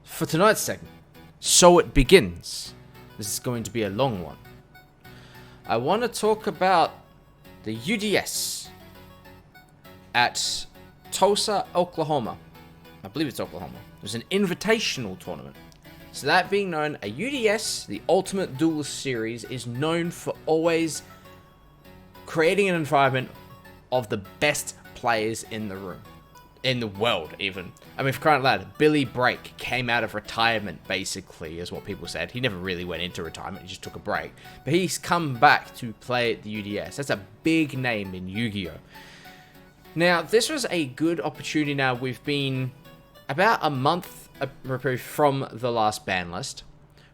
for tonight's segment, So It Begins. This is going to be a long one. I want to talk about the UDS at Tulsa, Oklahoma. I believe it's Oklahoma. There's an invitational tournament. So that being known, a UDS, the Ultimate Duelist Series, is known for always creating an environment of the best players in the room. In the world, even. I mean, for crying out loud, Billy Brake came out of retirement, basically, is what people said. He never really went into retirement, he just took a break. But he's come back to play at the UDS. That's a big name in YuGiOh. Now, this was a good opportunity. Now, we've been about a month removed from the last ban list.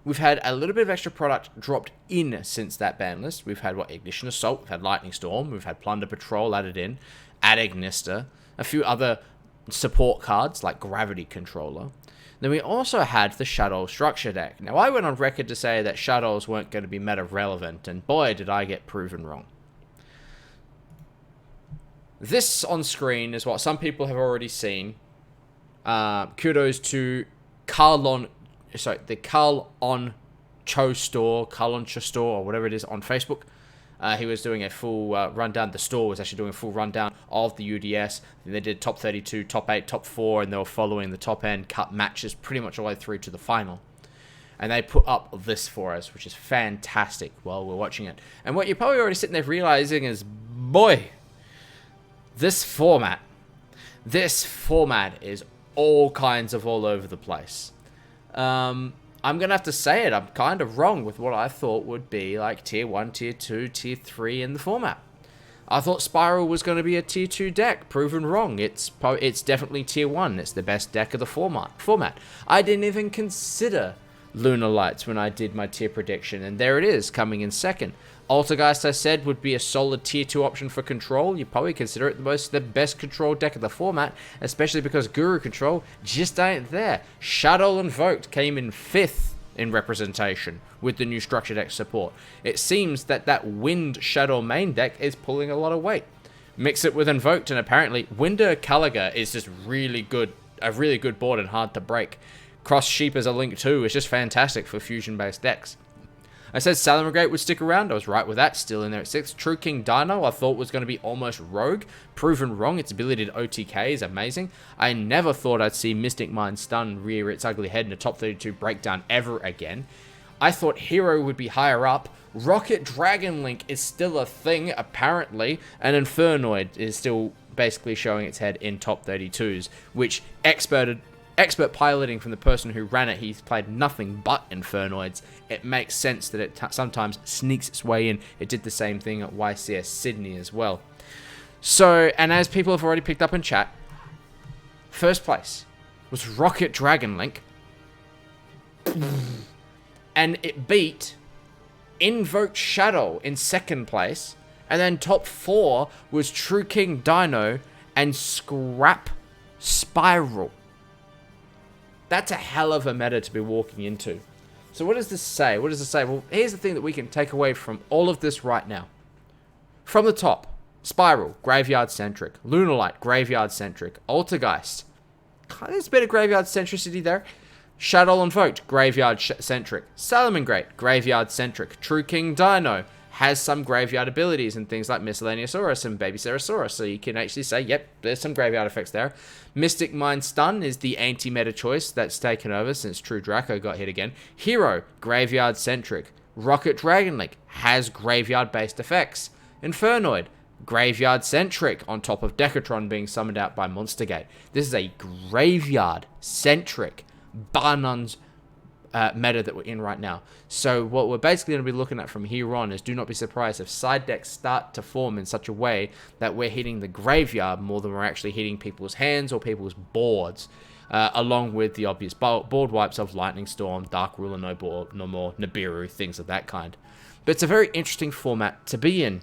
We've had a little bit of extra product dropped in since that ban list. We've had, Ignition Assault, we've had Lightning Storm, we've had Plunder Patrol added in, Ad Ignister, a few other support cards like Gravity Controller. Then we also had the Shaddoll structure deck. Now, I went on record to say that Shaddolls weren't going to be meta relevant, and boy, did I get proven wrong. This on screen is what some people have already seen. Kudos to the Carl On Cho store, or whatever it is on Facebook. He was doing a full rundown. The store was actually doing a full rundown of the UDS. They did top 32, top 8, top 4, and they were following the top end cut matches pretty much all the way through to the final. And they put up this for us, which is fantastic while we're watching it. And what you're probably already sitting there realizing is, boy, this format is all kinds of all over the place. I'm going to have to say it, I'm kind of wrong with what I thought would be like Tier 1, Tier 2, Tier 3 in the format. I thought SPYral was going to be a Tier 2 deck. Proven wrong. It's definitely Tier 1. It's the best deck of the format. I didn't even consider Lunar Lights when I did my tier prediction, and there it is, coming in second. Altergeist, I said, would be a solid Tier 2 option for control. You probably consider it the best control deck of the format, especially because Guru Control just ain't there. Shaddoll Invoked came in 5th in representation with the new structure deck support. It seems that Wind Shaddoll main deck is pulling a lot of weight. Mix it with Invoked, and apparently Winder Caliga is just really good, a really good board and hard to break. Cross Sheep as a link too is just fantastic for fusion-based decks. I said Salamangreat would stick around. I was right with that. Still in there at 6th. True King Dino I thought was going to be almost rogue. Proven wrong. Its ability to OTK is amazing. I never thought I'd see Mystic Mind Stun rear its ugly head in a top 32 breakdown ever again. I thought Hero would be higher up. RokketLink is still a thing, apparently. And Infernoid is still basically showing its head in top 32s, which expert piloting from the person who ran it, he's played nothing but Infernoids. It makes sense that it sometimes sneaks its way in. It did the same thing at YCS Sydney as well. So, and as people have already picked up in chat, first place was RokketLink. And it beat Invoked Shaddoll in second place. And then top 4 was True King Dino and Scrap SPYral. That's a hell of a meta to be walking into. So what does this say? What does it say? Well, here's the thing that we can take away from all of this right now. From the top, SPYral, graveyard-centric. Lunarlight, graveyard-centric. Altergeist, there's a bit of graveyard centricity there. Shaddoll Invoked, graveyard-centric. Salamangreat, graveyard-centric. True King Dino has some graveyard abilities and things like Miscellaneousaurus and Baby Ceresaurus, so you can actually say, yep, there's some graveyard effects there. Mystic Mind Stun is the anti-meta choice that's taken over since True Draco got hit again. Hero, graveyard-centric. RokketLink has graveyard-based effects. Infernoid, graveyard-centric, on top of Decatron being summoned out by Monster Gate. This is a graveyard-centric, bar none's meta that we're in right now. So what we're basically going to be looking at from here on is, do not be surprised if side decks start to form in such a way that we're hitting the graveyard more than we're actually hitting people's hands or people's boards, along with the obvious board wipes of Lightning Storm, Dark Ruler, No More, Nibiru, things of that kind. But it's a very interesting format to be in.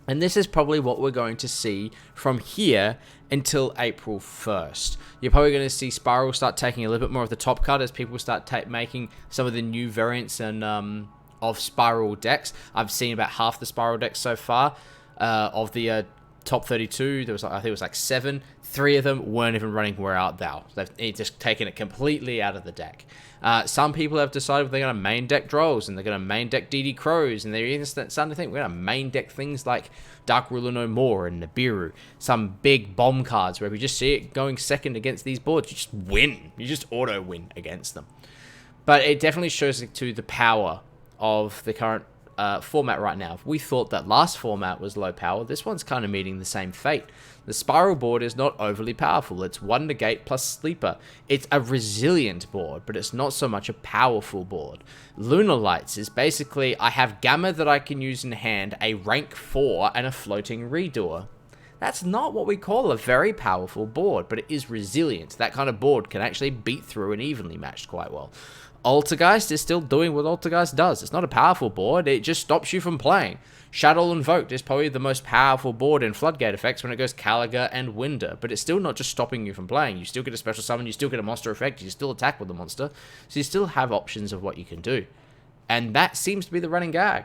And this is probably what we're going to see from here until April 1st. You're probably going to see SPYral start taking a little bit more of the top cut as people start making some of the new variants and of SPYral decks. I've seen about half the SPYral decks so far of the top 32, there was like, I think it was like 7. 3 of them weren't even running Where Art Thou. They've just taken it completely out of the deck. Some people have decided they're going to main deck Drolls, and they're going to main deck DD Crows, and they're even starting to think we're going to main deck things like Dark Ruler No More and Nibiru. Some big bomb cards where we just see it going second against these boards. You just win. You just auto-win against them. But it definitely shows to the power of the current format right now. If we thought that last format was low power, this one's kind of meeting the same fate. The SPYral board is not overly powerful. It's 1 negate plus sleeper. It's a resilient board, but it's not so much a powerful board. Lunar Lights is basically, I have Gamma that I can use in hand, a rank 4, and a floating redoer. That's not what we call a very powerful board, but it is resilient. That kind of board can actually beat through an evenly matched quite well. Altergeist is still doing what Altergeist does. It's not a powerful board, it just stops you from playing. Shaddoll Invoked is probably the most powerful board in Floodgate effects when it goes Caligar and Winder, but it's still not just stopping you from playing. You still get a special summon, you still get a monster effect, you still attack with the monster, so you still have options of what you can do. And that seems to be the running gag.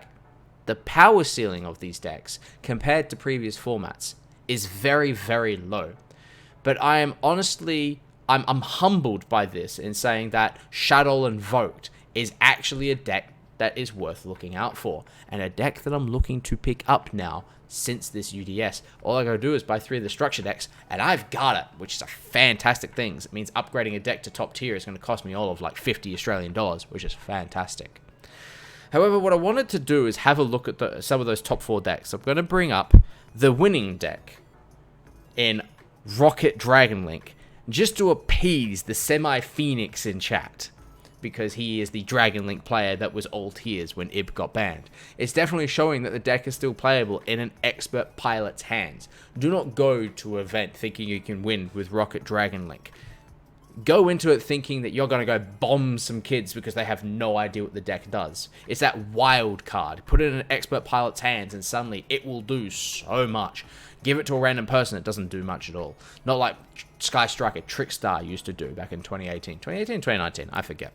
The power ceiling of these decks, compared to previous formats, is very, very low. But I am honestly... I'm humbled by this in saying that Shaddoll Invoked is actually a deck that is worth looking out for, and a deck that I'm looking to pick up now since this UDS. All I gotta do is buy 3 of the structure decks, and I've got it, which is a fantastic thing. It means upgrading a deck to top tier is going to cost me all of like 50 Australian dollars, which is fantastic. However, what I wanted to do is have a look at some of those top 4 decks. I'm going to bring up the winning deck in RokketLink, just to appease the semi-Phoenix in chat, because he is the Dragon Link player that was all tears when Ib got banned. It's definitely showing that the deck is still playable in an expert pilot's hands. Do not go to an event thinking you can win with RokketLink. Go into it thinking that you're going to go bomb some kids because they have no idea what the deck does. It's that wild card. Put it in an expert pilot's hands and suddenly it will do so much. Give it to a random person, it doesn't do much at all. Not like Sky Striker Trickstar used to do back in 2018. 2019, I forget.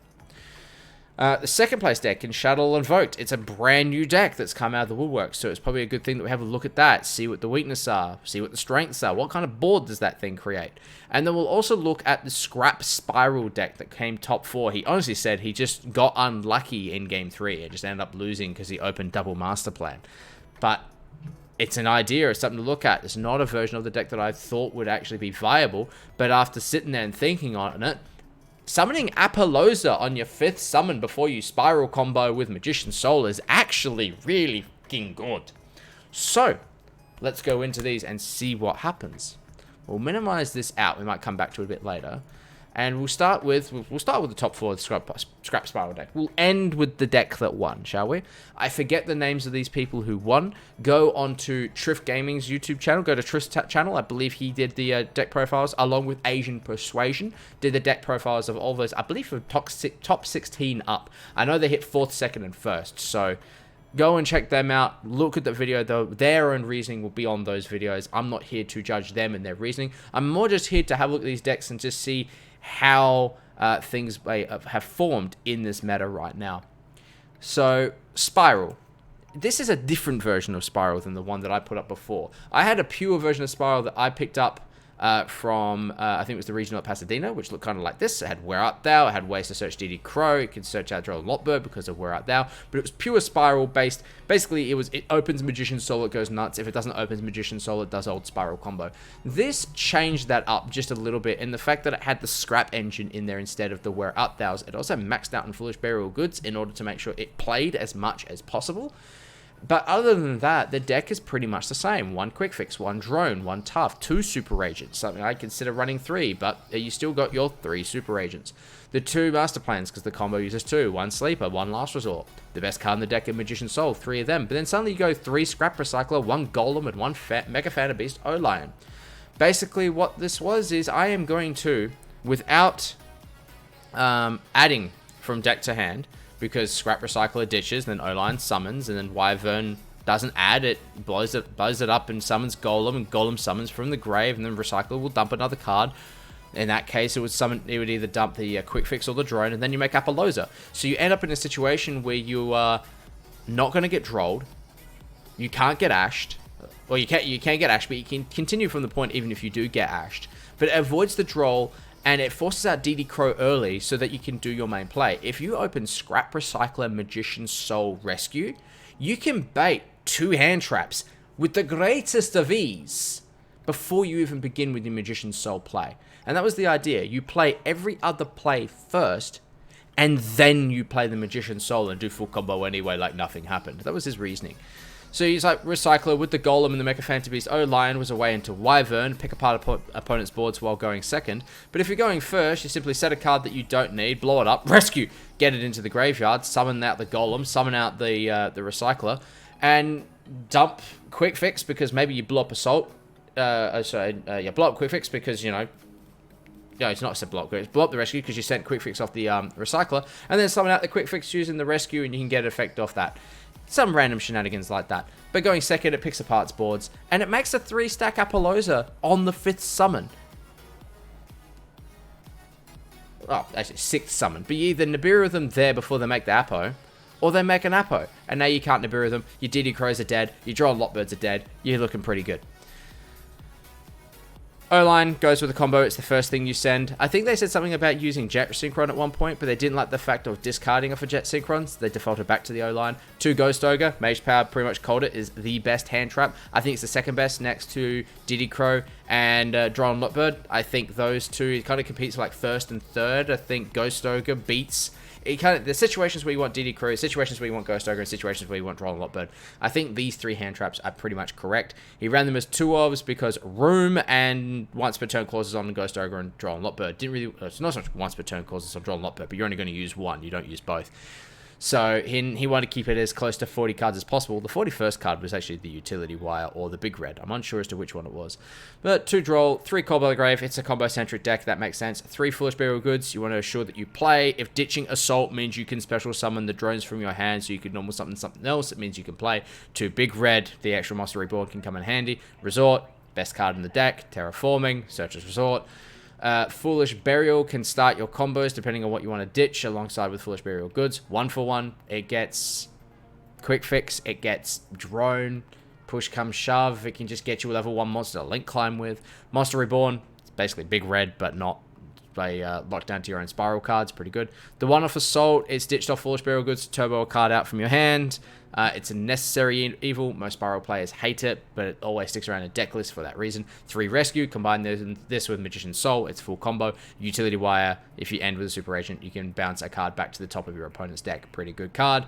The second place deck in Shaddoll Invoked. It's a brand new deck that's come out of the woodwork, so it's probably a good thing that we have a look at that, see what the weaknesses are, see what the strengths are, what kind of board does that thing create. And then we'll also look at the Scrap SPYral deck that came top 4. He honestly said he just got unlucky in Game 3 and just ended up losing because he opened double Master Plan. But it's an idea, it's something to look at. It's not a version of the deck that I thought would actually be viable, but after sitting there and thinking on it, summoning Apollosa on your 5th summon before you SPYral combo with Magician's Soul is actually really fucking good. So, let's go into these and see what happens. We'll minimize this out, we might come back to it a bit later. And we'll start with the top 4 of the Scrap SPYral deck. We'll end with the deck that won, shall we? I forget the names of these people who won. Go on to Triff Gaming's YouTube channel. Go to Triff's channel. I believe he did the deck profiles, along with Asian Persuasion. Did the deck profiles of all those, I believe, from top 16 up. I know they hit 4th, 2nd, and 1st. So go and check them out. Look at the video, though. Their own reasoning will be on those videos. I'm not here to judge them and their reasoning. I'm more just here to have a look at these decks and just see how things have formed in this meta right now. So, SPYral. This is a different version of SPYral than the one that I put up before. I had a pure version of SPYral that I picked up from, I think it was the regional at Pasadena, which looked kind of like this. It had Where Art Thou, it had ways to search DD Crow, it could search Adelaide and Lotbird because of Where Art Thou, but it was pure SPYral based. Basically, it opens Magician's Soul, it goes nuts. If it doesn't open Magician's Soul, it does old SPYral combo. This changed that up just a little bit in the fact that it had the Scrap engine in there instead of the Where Art Thou's. It also maxed out in Foolish Burial Goods in order to make sure it played as much as possible. But other than that, the deck is pretty much the same. 1 Quick Fix, 1 Drone, 1 Tough, 2 Super Agents. Something I consider running 3, but you still got your 3 Super Agents. The 2 Master Plans, because the combo uses 2. 1 Sleeper, 1 Last Resort. The best card in the deck in Magician's Soul, 3 of them. But then suddenly you go 3 Scrap Recycler, 1 Golem, and 1 Mega Fan of Beast O-Lion. Basically, what this was is I am going to, without adding from deck to hand, because Scrap Recycler ditches, then O-Line summons, and then Wyvern doesn't add, it blows it up and summons Golem, and Golem summons from the grave, and then Recycler will dump another card. In that case, it would either dump the Quick Fix or the Drone, and then you make Apollosa. So you end up in a situation where you are not going to get drolled, you can't get ashed, Well, you can get ashed, but you can continue from the point even if you do get ashed. But it avoids the droll, and it forces out DD Crow early so that you can do your main play. If you open Scrap Recycler Magician's Soul Rescue, you can bait 2 hand traps with the greatest of ease before you even begin with your Magician's Soul play. And that was the idea. You play every other play first, and then you play the Magician's Soul and do full combo anyway like nothing happened. That was his reasoning. So he's like, Recycler with the Golem and the Mecha Phantom Beast. Lion was a way into Wyvern, pick apart opponent's boards while going second. But if you're going first, you simply set a card that you don't need, blow it up, rescue, get it into the graveyard, summon out the Golem, summon out the Recycler, and dump Quick Fix because maybe you blow up Assault. Blow up Quick Fix because, you know, no, it's not a block. It's blow up the rescue because you sent Quick Fix off the Recycler, and then summon out the Quick Fix using the rescue, and you can get an effect off that. Some random shenanigans like that. But going second, it picks apart boards, and it makes a 3-stack Apollosa on the 5th summon. Oh, actually, 6th summon. But you either Nibiru them there before they make the Apo, or they make an Apo. And now you can't Nibiru them, your DD Crows are dead, your Draw Lotbirds are dead, you're looking pretty good. O-Line goes with a combo, it's the first thing you send. I think they said something about using Jet Synchron at one point, but they didn't like the fact of discarding off a Jet Synchron, so they defaulted back to the O-Line. 2 Ghost Ogre, Mage Power pretty much called it, is the best hand trap. I think it's the second best next to Diddy Crow and Drawn Lotbird. I think those two, it kind of competes for like first and third. I think Ghost Ogre beats... There's situations where you want DD Crow, situations where you want Ghost Ogre, and situations where you want Drawn Lotbird. I think these 3 hand traps are pretty much correct. He ran them as 2 ofs because room and once per turn clauses on Ghost Ogre and Drawn Lotbird. It's not so much once per turn clauses on Drawn Lotbird, but you're only going to use 1. You don't use both. So he wanted to keep it as close to 40 cards as possible. The 41st card was actually the Utility Wire or the Big Red. I'm unsure as to which one it was. But 2 Droll, 3 Cold by the Grave. It's a combo-centric deck. That makes sense. 3 Foolish Burial Goods. You want to assure that you play. If ditching Assault means you can special summon the drones from your hand so you can normal summon something else, it means you can play. 2 Big Red. The actual Monster Reborn can come in handy. Resort. Best card in the deck. Terraforming. Searcher's Resort. Foolish Burial can start your combos depending on what you want to ditch alongside with Foolish Burial Goods. 1 for 1. It gets Quick Fix. It gets Drone. Push come shove. It can just get you a level 1 monster to link climb with. Monster Reborn. It's basically Big Red, but not by locked down to your own SPYral cards. Pretty good. The 1 off Assault. It's ditched off Foolish Burial Goods to turbo a card out from your hand. It's a necessary evil. Most SPYral players hate it, but it always sticks around a deck list for that reason. 3 Rescue. Combine this with Magician's Soul. It's full combo. Utility Wire. If you end with a Super Agent, you can bounce a card back to the top of your opponent's deck. Pretty good card.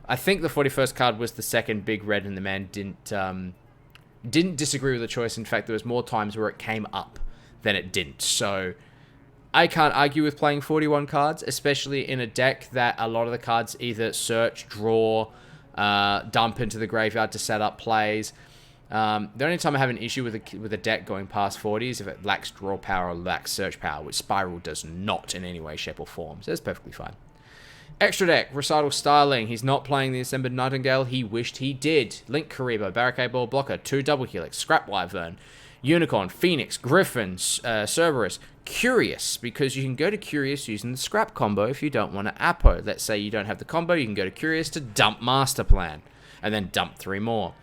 I think the 41st card was the second Big Red, and the man didn't disagree with the choice. In fact, there was more times where it came up than it didn't. So I can't argue with playing 41 cards, especially in a deck that a lot of the cards either search, draw, dump into the graveyard to set up plays. The only time I have an issue with a deck going past 40 is if it lacks draw power or lacks search power, which SPYral does not in any way, shape, or form. So that's perfectly fine. Extra deck, Recital Styling. He's not playing the Assembled Nightingale. He wished he did. Link Karibo, Barricade Ball Blocker, 2 Double Helix, Scrap Wyvern, Unicorn, Phoenix, Griffin, Cerberus, Curious, because you can go to Curious using the Scrap combo if you don't want to Apo. Let's say you don't have the combo, you can go to Curious to dump Master Plan, and then dump 3 more.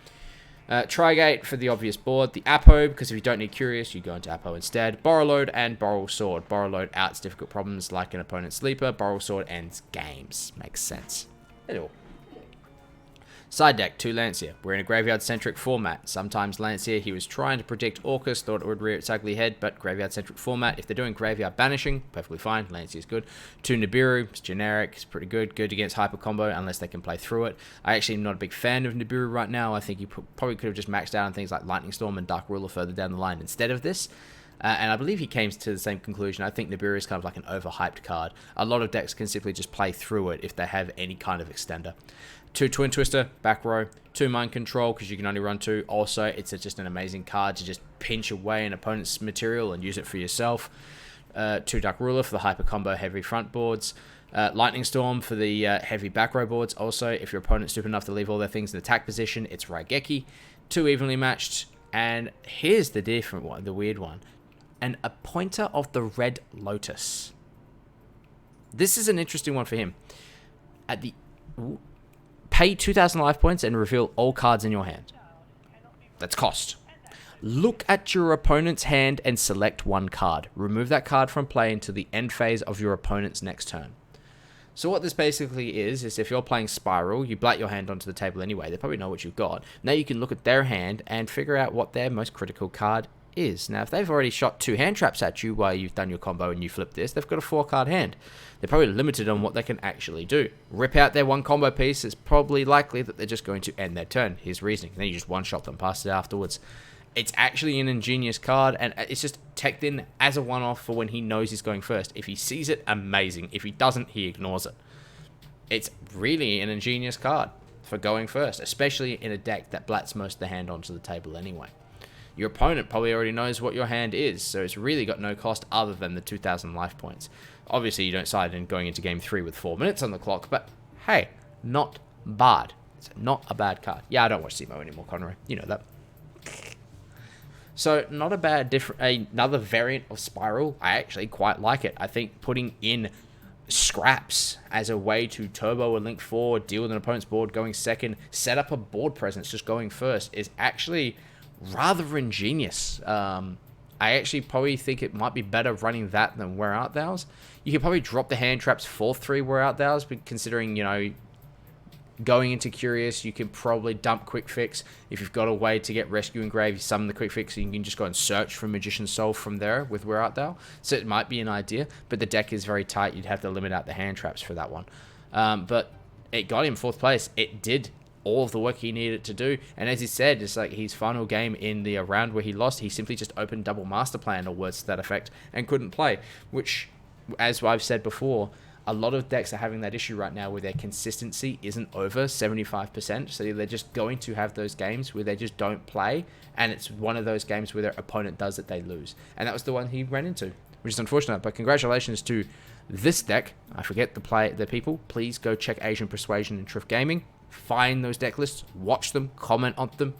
Trigate for the obvious board. The Apo, because if you don't need Curious, you go into Apo instead. Borrowload and Borrow Sword. Borrowload outs difficult problems like an opponent's sleeper. Borrow Sword ends games. Makes sense. Hello. Side deck, 2 Lancia. We're in a graveyard-centric format. Sometimes Lancia, he was trying to predict Orcus, thought it would rear its ugly head, but graveyard-centric format. If they're doing graveyard banishing, perfectly fine. Lancia's good. 2 Nibiru, it's generic, it's pretty good. Good against hyper combo, unless they can play through it. I actually am not a big fan of Nibiru right now. I think you probably could have just maxed out on things like Lightning Storm and Dark Ruler further down the line instead of this. And I believe he came to the same conclusion. I think Nibiru is kind of like an overhyped card. A lot of decks can simply just play through it if they have any kind of extender. 2 Twin Twister, back row. 2 Mind Control, because you can only run 2. Also, it's just an amazing card to just pinch away an opponent's material and use it for yourself. 2 Dark Ruler for the hyper combo heavy front boards. Lightning Storm for the heavy back row boards. Also, if your opponent's stupid enough to leave all their things in attack position, it's Raigeki. 2 Evenly Matched. And here's the different one, the weird one. An Appointer of the Red Lotus. This is an interesting one for him. Pay 2,000 life points and reveal all cards in your hand. That's cost. Look at your opponent's hand and select one card. Remove that card from play until the end phase of your opponent's next turn. So what this basically is if you're playing SPYral, you blat your hand onto the table anyway. They probably know what you've got. Now you can look at their hand and figure out what their most critical card is. Now, if they've already shot 2 hand traps at you while you've done your combo and you flip this, they've got a 4-card hand. They're probably limited on what they can actually do. Rip out their 1 combo piece, it's probably likely that they're just going to end their turn. Here's reasoning. Then you just one-shot them, pass it afterwards. It's actually an ingenious card, and it's just teched in as a one-off for when he knows he's going first. If he sees it, amazing. If he doesn't, he ignores it. It's really an ingenious card for going first, especially in a deck that blats most of the hand onto the table anyway. Your opponent probably already knows what your hand is, so it's really got no cost other than the 2,000 life points. Obviously, you don't side in going into game 3 with 4 minutes on the clock, but hey, not bad. It's not a bad card. Yeah, I don't watch SEMO anymore, Conroy. You know that. So, not a bad another variant of SPYral. I actually quite like it. I think putting in scraps as a way to turbo a Link 4, deal with an opponent's board going second, set up a board presence just going first is actually rather ingenious. I actually probably think it might be better running that than Where Art Thou's. You could probably drop the hand traps for 3 Where Art Thou's, but considering, you know, going into Curious, you can probably dump Quick Fix. If you've got a way to get Rescue Engrave, you summon the Quick Fix, so you can just go and search for Magician's Soul from there with Where Art Thou. So it might be an idea, but the deck is very tight. You'd have to limit out the hand traps for that one. But it got him 4th place. It did all of the work he needed to do, and as he said, it's like his final game in the round where he lost, he simply just opened double master plan or words to that effect and couldn't play, which, as I've said before, a lot of decks are having that issue right now where their consistency isn't over 75%, so they're just going to have those games where they just don't play, and it's one of those games where their opponent does it, they lose, and that was the one he ran into, which is unfortunate. But congratulations to this deck. I forget the people. Please go check Asian Persuasion and Triff Gaming. Find those deck lists, watch them, comment on them,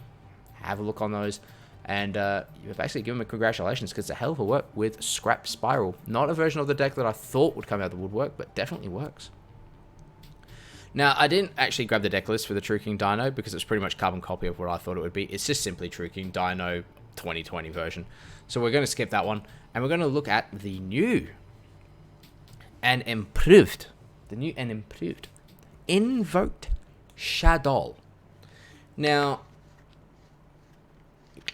have a look on those, and you basically give them a congratulations, because it's a hell of a work with Scrap SPYral. Not a version of the deck that I thought would come out of the woodwork, but definitely works. Now, I didn't actually grab the deck list for the True King Dino because it's pretty much carbon copy of what I thought it would be. It's just simply True King Dino 2020 version. So we're going to skip that one, and we're going to look at the new and improved, Invoked Shaddoll. Now,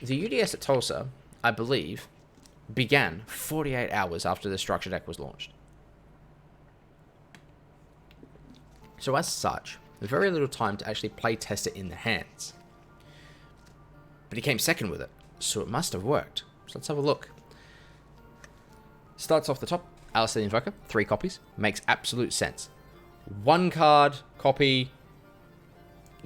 the UDS at Tulsa, I believe, began 48 hours after the structure deck was launched. So as such, very little time to actually play test it in the hands. But he came second with it, so it must have worked. So let's have a look. Starts off the top, Alistair the Invoker, 3 copies, makes absolute sense. 1 card copy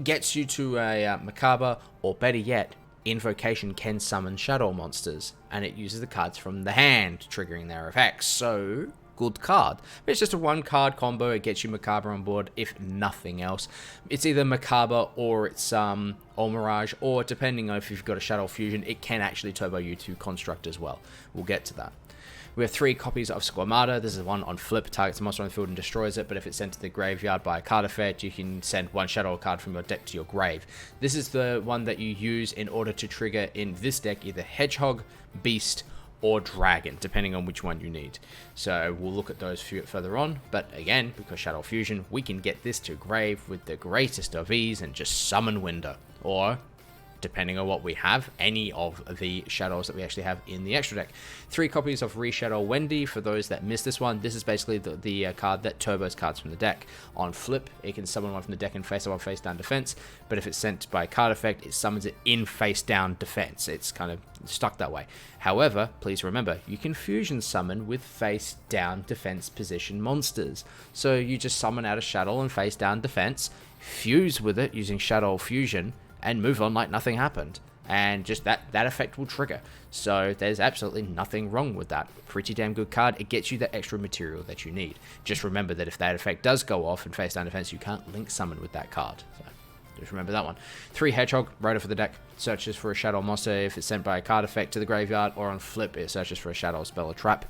gets you to a Macabre, or better yet, Invocation can summon Shadow monsters, and it uses the cards from the hand, triggering their effects. So, good card. But it's just a 1-card combo. It gets you Macabre on board, if nothing else. It's either Macabre or it's Mirage, or depending on if you've got a Shadow Fusion, it can actually turbo you to Construct as well. We'll get to that. We have 3 copies of Squamata. This is one on flip, targets a monster on the field and destroys it, but if it's sent to the graveyard by a card effect, you can send 1 Shadow card from your deck to your grave. This is the one that you use in order to trigger in this deck either Hedgehog, Beast, or Dragon, depending on which one you need. So we'll look at those further on, but again, because Shadow Fusion, we can get this to grave with the greatest of ease and just summon Window, or depending on what we have, any of the shadows that we actually have in the extra deck. 3 copies of Reshadow Wendy. For those that missed this one, this is basically the card that turbos cards from the deck. On flip, it can summon one from the deck in face-up or face-down defense, but if it's sent by a card effect, it summons it in face-down defense. It's kind of stuck that way. However, please remember, you can fusion summon with face-down defense position monsters. So you just summon out a Shadow and face-down defense, fuse with it using Shadow Fusion, and move on like nothing happened. And just that effect will trigger. So there's absolutely nothing wrong with that. Pretty damn good card. It gets you the extra material that you need. Just remember that if that effect does go off in face down defense, you can't link summon with that card. So just remember that one. 3 Hedgehog, Rotor for the deck. Searches for a Shadow monster if it's sent by a card effect to the graveyard, or on flip, it searches for a Shadow spell or trap.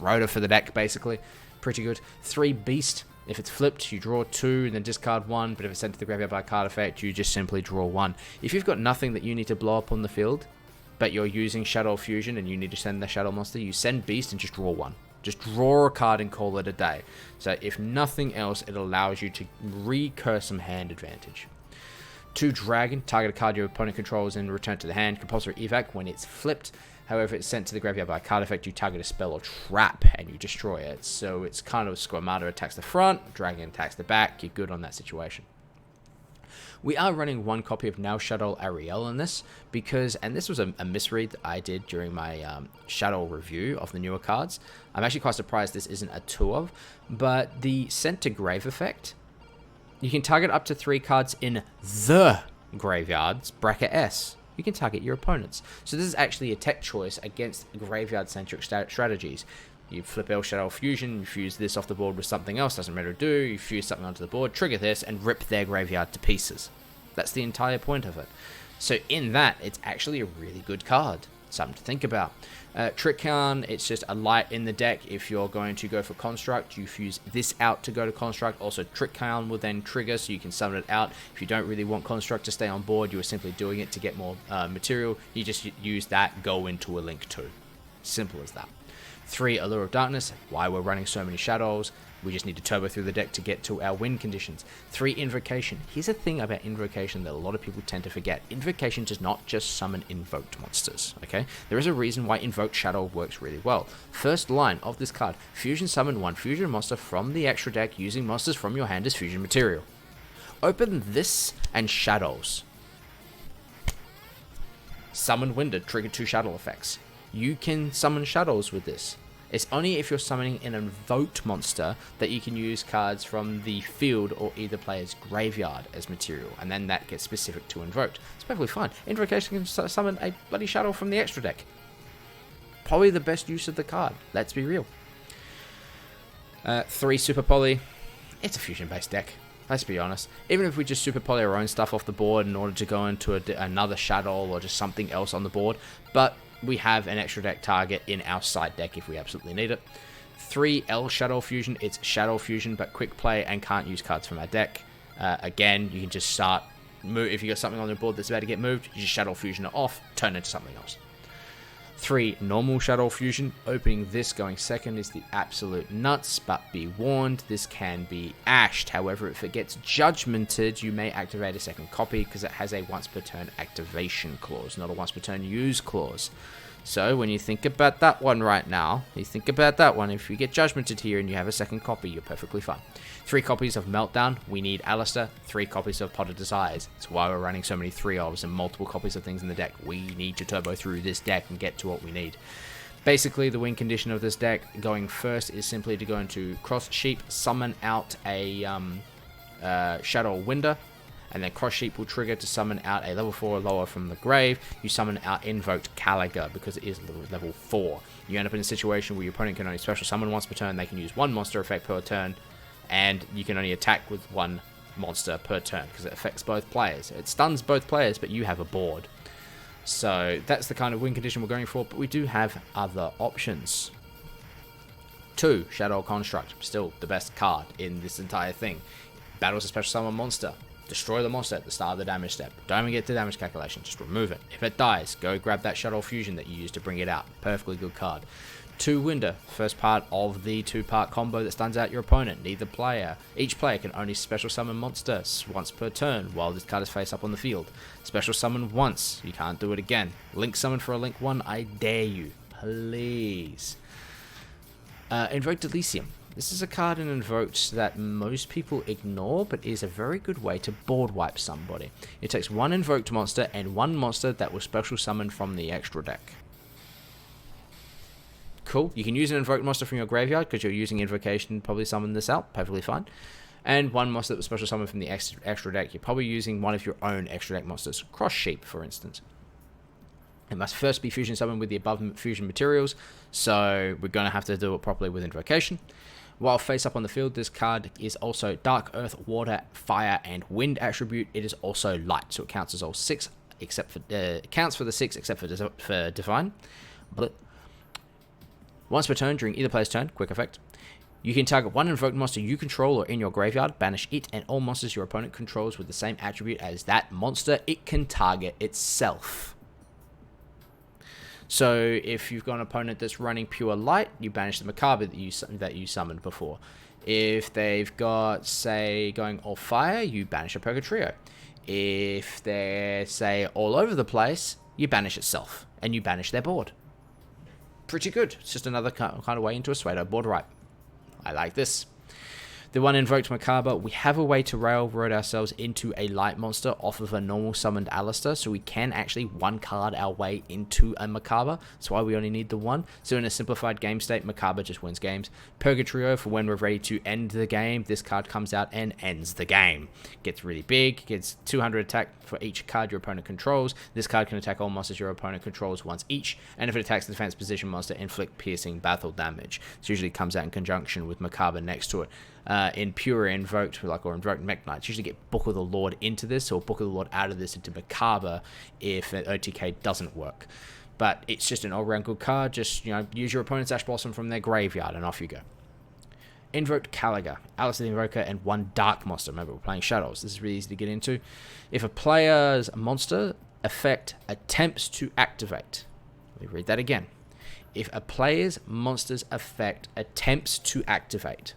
Rotor for the deck, basically. Pretty good. 3 Beast. If it's flipped, you draw 2 and then discard 1, but if it's sent to the graveyard by a card effect, you just simply draw 1. If you've got nothing that you need to blow up on the field, but you're using Shaddoll Fusion and you need to send the Shaddoll monster, you send Beast and just draw 1. Just draw a card and call it a day. So if nothing else, it allows you to recur some hand advantage. 2 Dragon, target a card your opponent controls and return to the hand. Compulsory evac when it's flipped. However, it's sent to the graveyard by a card effect, you target a spell or trap and you destroy it. So it's kind of Squamata attacks the front, Dragon attacks the back. You're good on that situation. We are running 1 copy of Now Shaddoll Ariel in this because, and this was a misread that I did during my Shaddoll review of the newer cards. I'm actually quite surprised this isn't a 2 of, but the Sent to Grave effect, you can target up to 3 cards in the graveyards, bracket S. You can target your opponents. So this is actually a tech choice against graveyard-centric strategies. You flip El Shaddoll Fusion, you fuse this off the board with something else, doesn't matter what to do, you fuse something onto the board, trigger this, and rip their graveyard to pieces. That's the entire point of it. So in that, it's actually a really good card. Something to think about. Trick Yarn, it's just a light in the deck. If you're going to go for Construct, you fuse this out to go to Construct. Also, Trick Yarn will then trigger, so you can summon it out. If you don't really want Construct to stay on board, you are simply doing it to get more material. You just use that, go into a Link 2. Simple as that. 3 Allure of Darkness, why we're running so many Shadows. We just need to turbo through the deck to get to our win conditions. 3 Invocation. Here's a thing about Invocation that a lot of people tend to forget. Invocation does not just summon invoked monsters, okay? There is a reason why Invoked Shaddoll works really well. First line of this card, Fusion summon 1 Fusion monster from the extra deck using monsters from your hand as Fusion material. Open this and Shadows. Summon Winder, trigger 2 Shaddoll effects. You can summon Shadows with this. It's only if you're summoning an invoked monster that you can use cards from the field or either player's graveyard as material, and then that gets specific to invoked. It's perfectly fine. Invocation can summon a bloody Shadow from the extra deck. Probably the best use of the card, let's be real. 3 Super Poly. It's a fusion-based deck. Let's be honest. Even if we just super poly our own stuff off the board in order to go into another Shaddoll or just something else on the board, but we have an extra deck target in our side deck if we absolutely need it. 3 L Shaddoll Fusion. It's Shaddoll Fusion, but quick play and can't use cards from our deck. Again, you can just start move. If you got something on the board that's about to get moved, you just Shaddoll Fusion it off, turn it into something else. 3 Normal Shaddoll Fusion. Opening this going second is the absolute nuts, but be warned, this can be ashed. However, if it gets judgmented, you may activate a second copy because it has a once per turn activation clause, not a once per turn use clause. So when you think about that one right now, you think about that one, if you get judgmented here and you have a second copy, you're perfectly fine. 3 copies of Meltdown, we need Alistair. 3 copies of Pot of Desires. It's why we're running so many 3-ofs and multiple copies of things in the deck. We need to turbo through this deck and get to what we need. Basically, the win condition of this deck going first is simply to go into Cross Sheep, summon out a Shaddoll Winder, and then Cross Sheep will trigger to summon out a level 4 or lower from the grave. You summon out Invoked Caliga because it is level 4. You end up in a situation where your opponent can only special summon once per turn. They can use 1 monster effect per turn, and you can only attack with 1 monster per turn because it affects both players. It stuns both players, but you have a board. So that's the kind of win condition we're going for, but we do have other options. 2 Shaddoll Construct, still the best card in this entire thing. Battles a special summon monster. Destroy the monster at the start of the damage step. Don't even get to damage calculation, just remove it. If it dies, go grab that Shaddoll Fusion that you used to bring it out. Perfectly good card. 2 Winder, first part of the 2-part combo that stuns out your opponent. Each player can only special summon monsters once per turn while this card is face up on the field. Special summon once, you can't do it again. Link summon for a Link 1, I dare you. Please. Invoked Elysium. This is a card in Invoked that most people ignore, but is a very good way to board wipe somebody. It takes 1 Invoked monster and 1 monster that was special summoned from the extra deck. Cool. You can use an Invoked monster from your graveyard because you're using Invocation to probably summon this out. Perfectly fine. And 1 monster that was special summoned from the extra deck. You're probably using one of your own extra deck monsters. Cross Sheep, for instance. It must first be fusion summoned with the above fusion materials, so we're going to have to do it properly with Invocation. While face up on the field, this card is also Dark Earth, Water, Fire, and Wind attribute. It is also Light, so it counts as all 6, except for counts for the 6 except for Divine. But once per turn during either player's turn, quick effect, You can target one invoked monster you control or in your graveyard, banish it and all monsters your opponent controls with the same attribute as that monster. It can target itself. So if you've got an opponent that's running pure light, you banish the Macabre that you summoned before. If they've got, say, going all fire, you banish a Purgatrio. If they're, say, all over the place, you banish itself and you banish their board. Pretty good. It's just another kind of way into a Shaddoll board, right? I like this. The one invoked Macabre, we have a way to railroad ourselves into a light monster off of a normal summoned Alistair, so we can actually one card our way into a Macabre. That's why we only need the one. So in a simplified game state, Macabre just wins games. Purgatrio, for when we're ready to end the game, this card comes out and ends the game. Gets really big, gets 200 attack for each card your opponent controls. This card can attack all monsters your opponent controls once each, and if it attacks the defense position monster, inflict piercing battle damage. It usually comes out in conjunction with Macabre next to it. In pure invoked, or invoked Mech Knights, usually get Book of the Lord into this, or Book of the Lord out of this into Macabre if an OTK doesn't work. But it's just an all-round good card. Just, use your opponent's Ash Blossom from their graveyard and off you go. Invoked Caliga, Alice the Invoker, and one Dark monster. Remember, we're playing Shadows. This is really easy to get into. If a player's monster effect attempts to activate, let me read that again. If a player's monster's effect attempts to activate,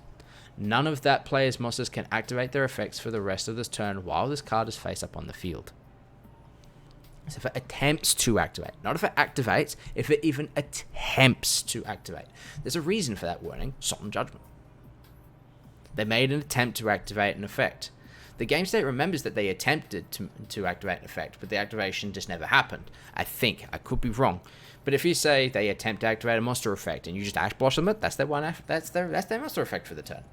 none of that player's monsters can activate their effects for the rest of this turn while this card is face up on the field. So if it attempts to activate, not if it activates, if it even attempts to activate. There's a reason for that wording, Solemn Judgment. They made an attempt to activate an effect. The game state remembers that they attempted to activate an effect, but the activation just never happened. I think. I could be wrong. But if you say they attempt to activate a monster effect and you just Ash Blossom it, that's their monster effect for the turn.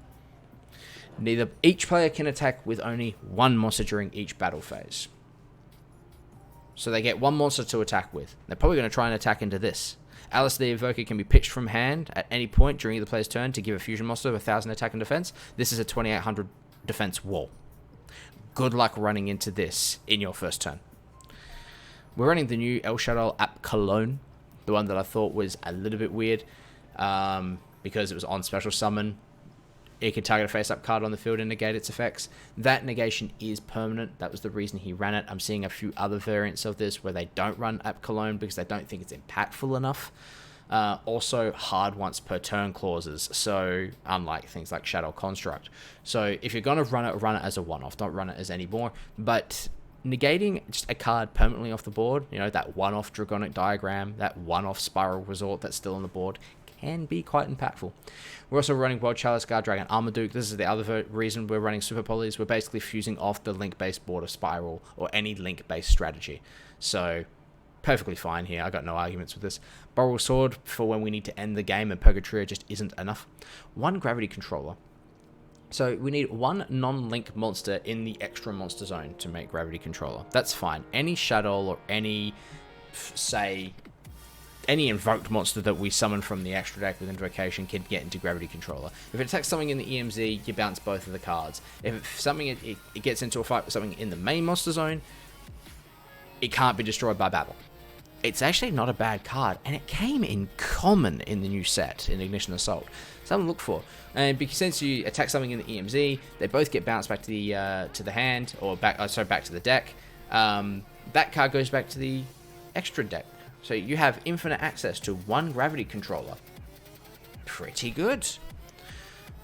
Each player can attack with only one monster during each battle phase. So they get one monster to attack with. They're probably going to try and attack into this. Alice the Invoker can be pitched from hand at any point during the player's turn to give a fusion monster 1000 attack and defense. This is a 2800 defense wall. Good luck running into this in your first turn. We're running the new El Shaddoll app Cologne. The one that I thought was a little bit weird because it was on special summon. It can target a face-up card on the field and negate its effects. That negation is permanent. That was the reason he ran it. I'm seeing a few other variants of this where they don't run App Cologne because they don't think it's impactful enough. Also, hard once per turn clauses. So, unlike things like Shaddoll Construct. So, if you're going to run it as a one-off. Don't run it as any more. But negating just a card permanently off the board, that one-off Dragonic Diagram, that one-off Spiral Resort that's still on the board, can be quite impactful. We're also running World Chalice, Guard Dragon, Armaduke. This is the other reason we're running Super Polys. We're basically fusing off the link-based board of Spiral or any link-based strategy. So, perfectly fine here. I got no arguments with this. Boral Sword for when we need to end the game and Purgatrio just isn't enough. One Gravity Controller. So we need one non-link monster in the extra monster zone to make Gravity Controller. That's fine. Any Shaddoll or any, say, any invoked monster that we summon from the extra deck with Invocation can get into Gravity Controller. If it attacks something in the EMZ, you bounce both of the cards. If something it gets into a fight with something in the main monster zone, it can't be destroyed by battle. It's actually not a bad card, and it came in common in the new set, in Ignition Assault. Something to look for. And because since you attack something in the EMZ, they both get bounced back to the hand, or back to the deck. That card goes back to the extra deck. So you have infinite access to one Gravity Controller. Pretty good.